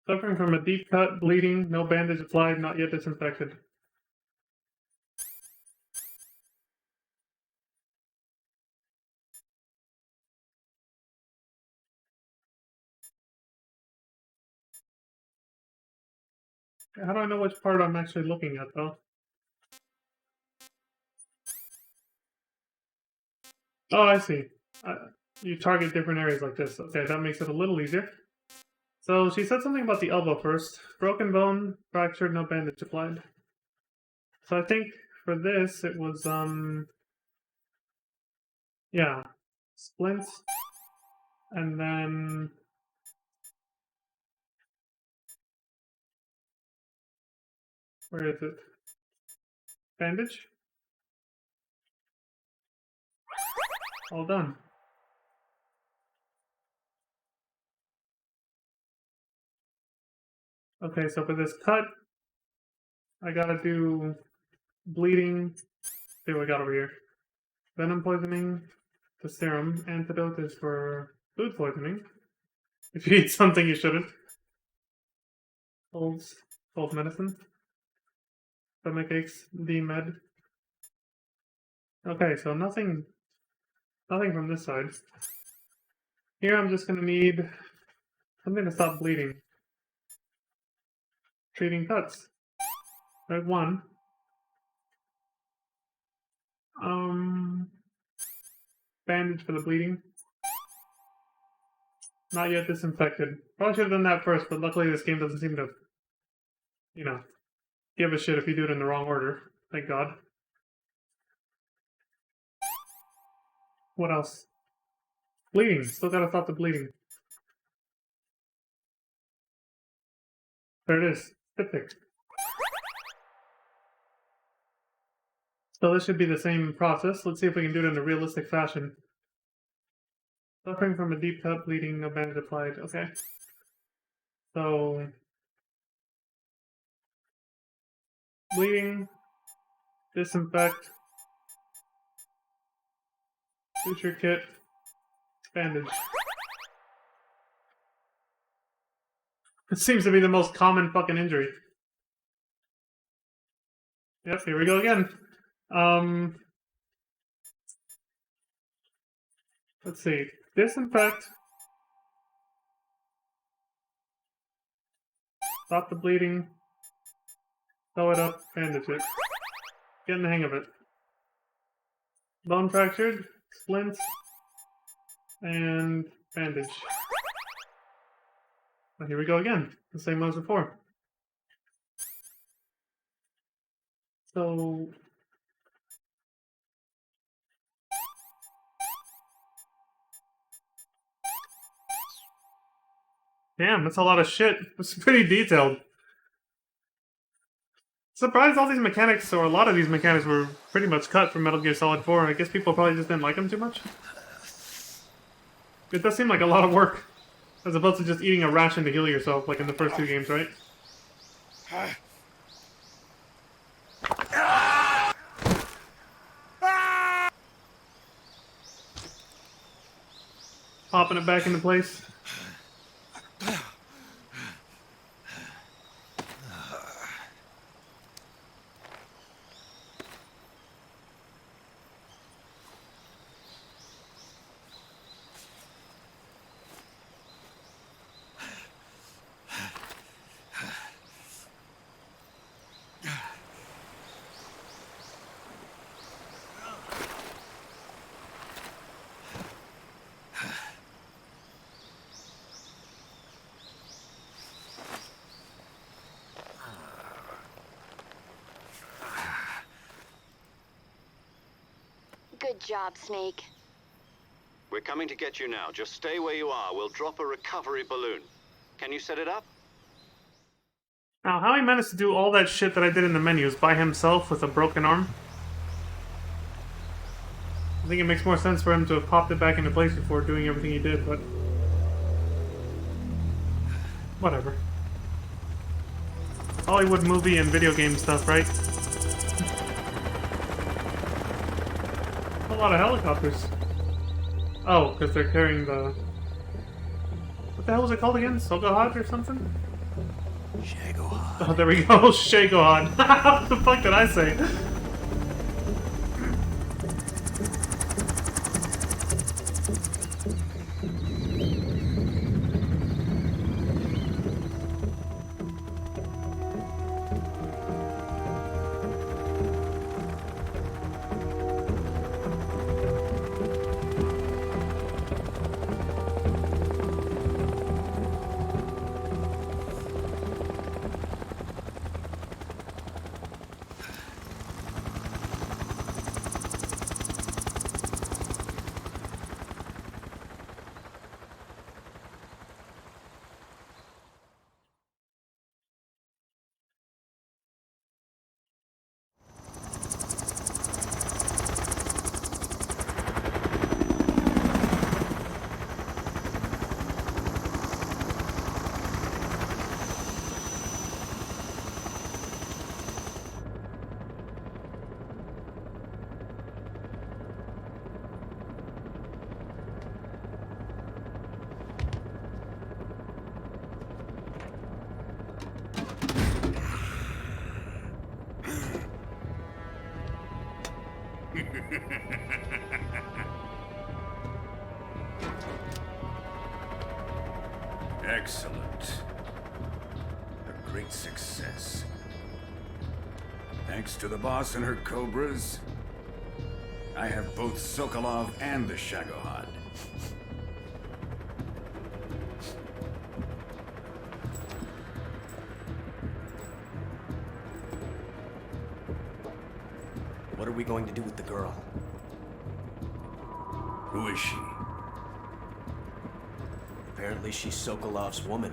Suffering from a deep cut, bleeding, no bandage applied, not yet disinfected. How do I know which part I'm actually looking at, though? Oh, I see. You target different areas like this. Okay, that makes it a little easier. So she said something about the elbow first. Broken bone, fractured, no bandage applied. So I think for this it was, yeah, splints, and then where is it? Bandage? All done. Okay, so for this cut, I gotta do bleeding. See what we got over here. Venom poisoning, the serum. Antidote is for food poisoning. If you eat something you shouldn't. Cold medicine. Stomach aches, D-med. Okay, so nothing from this side. Here I'm just gonna need something to stop bleeding. Treating cuts. Right, one. Bandage for the bleeding. Not yet disinfected. Probably should have done that first, but luckily this game doesn't seem to, you know, give a shit if you do it in the wrong order. Thank God. What else? Bleeding. Still gotta stop the bleeding. There it is. Styptic. So this should be the same process. Let's see if we can do it in a realistic fashion. Suffering from a deep cut, bleeding, no bandage applied. Okay. So bleeding, disinfect, suture kit, bandage. It seems to be the most common fucking injury. Yep, here we go again. Let's see. Disinfect. Stop the bleeding. Sew it up, bandage it. Getting the hang of it. Bone fractured, splints, and bandage. Well, here we go again. The same one as before. So damn, that's a lot of shit. It's pretty detailed. Surprised all these mechanics, or a lot of these mechanics, were pretty much cut from Metal Gear Solid 4. I guess people probably just didn't like them too much. It does seem like a lot of work, as opposed to just eating a ration to heal yourself, like in the first two games, right? Popping it back into place. Good job, Snake. We're coming to get you now. Just stay where you are. We'll drop a recovery balloon. Can you set it up? Now, how he managed to do all that shit that I did in the menus by himself with a broken arm? I think it makes more sense for him to have popped it back into place before doing everything he did, but whatever. Hollywood movie and video game stuff, right? A lot of helicopters. Oh, because they're carrying the... What the hell was it called again? Sogohod or something? Shagohod. Oh, there we go. Shagohod. What the fuck did I say? Excellent. A great success. Thanks to the boss and her cobras, I have both Sokolov and the Shagohod. What are we going to do with the girl? Who is she? Apparently she's Sokolov's woman.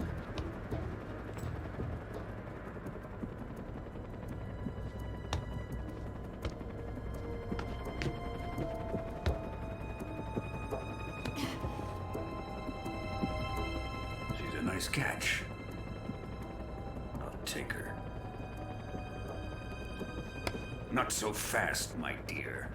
She's a nice catch. I'll take her. Not so fast, my dear.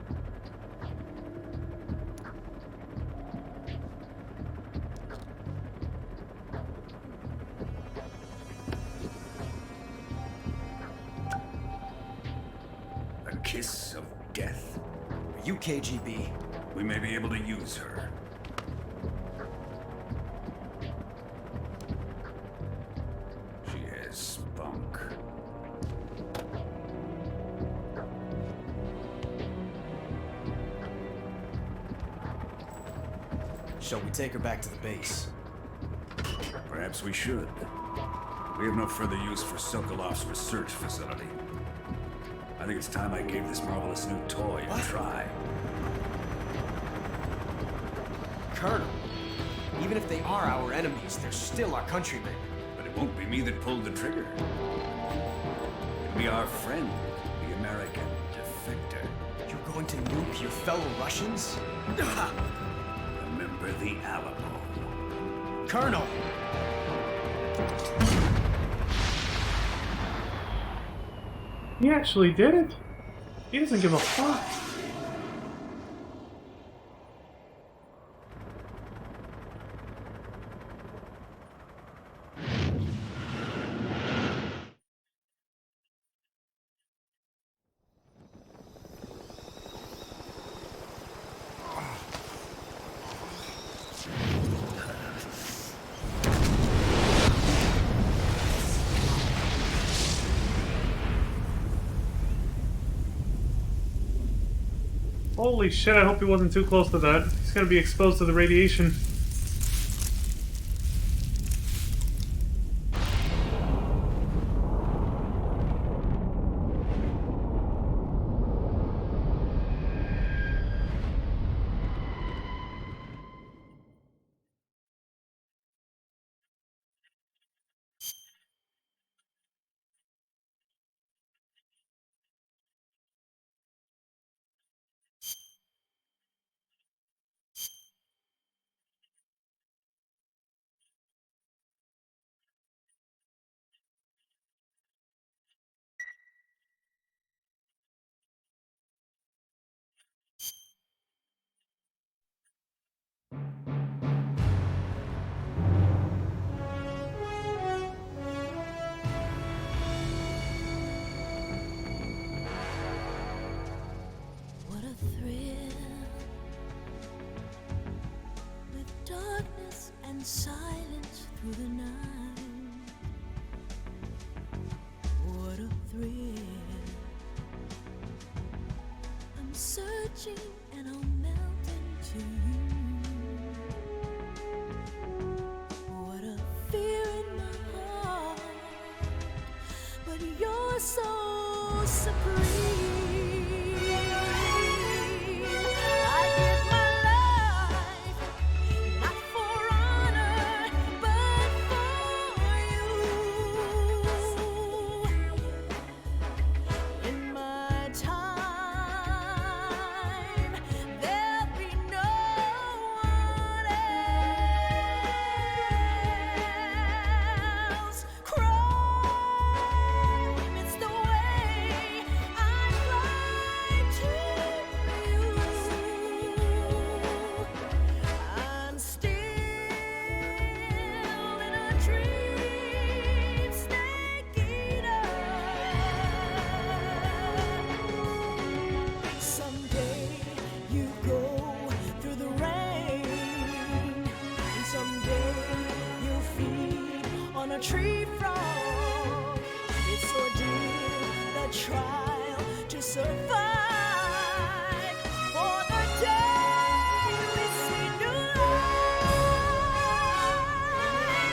A kiss of death. Are you KGB? We may be able to use her. She has spunk. Shall we take her back to the base? Perhaps we should. We have no further use for Sokolov's research facility. I think it's time I gave this marvelous new toy a try. Colonel, even if they are our enemies, they're still our countrymen. But it won't be me that pulled the trigger. It'll be our friend, the American defector. You're going to nuke your fellow Russians? Remember the Alamo. Colonel! He actually did it. He doesn't give a fuck. Holy shit, I hope he wasn't too close to that. He's gonna be exposed to the radiation. What a thrill, with darkness and silence through the night. What a thrill, I'm searching and I'll melt into you. What a fear in my heart, but you're so supreme. It's the way I on a tree frog. It's ordeal, the trial to survive. For the day we see new light.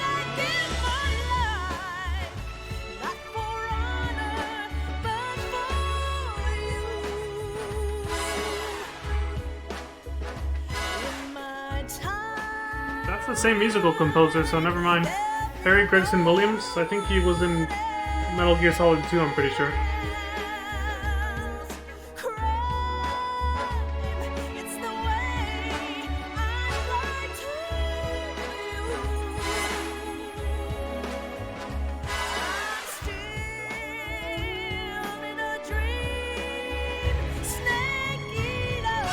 I give my life, not for honor, but for you. In my time. That's the same musical composer, so never mind. Harry Gregson Williams, I think he was in Metal Gear Solid 2, I'm pretty sure. It's the way I lie to you. I'm still in a dream, snake eater.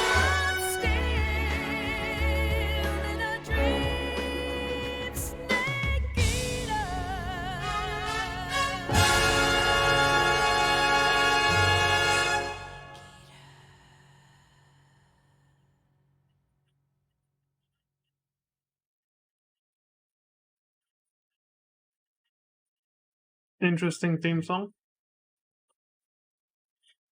I'm still in a dream, snake eater. Interesting theme song.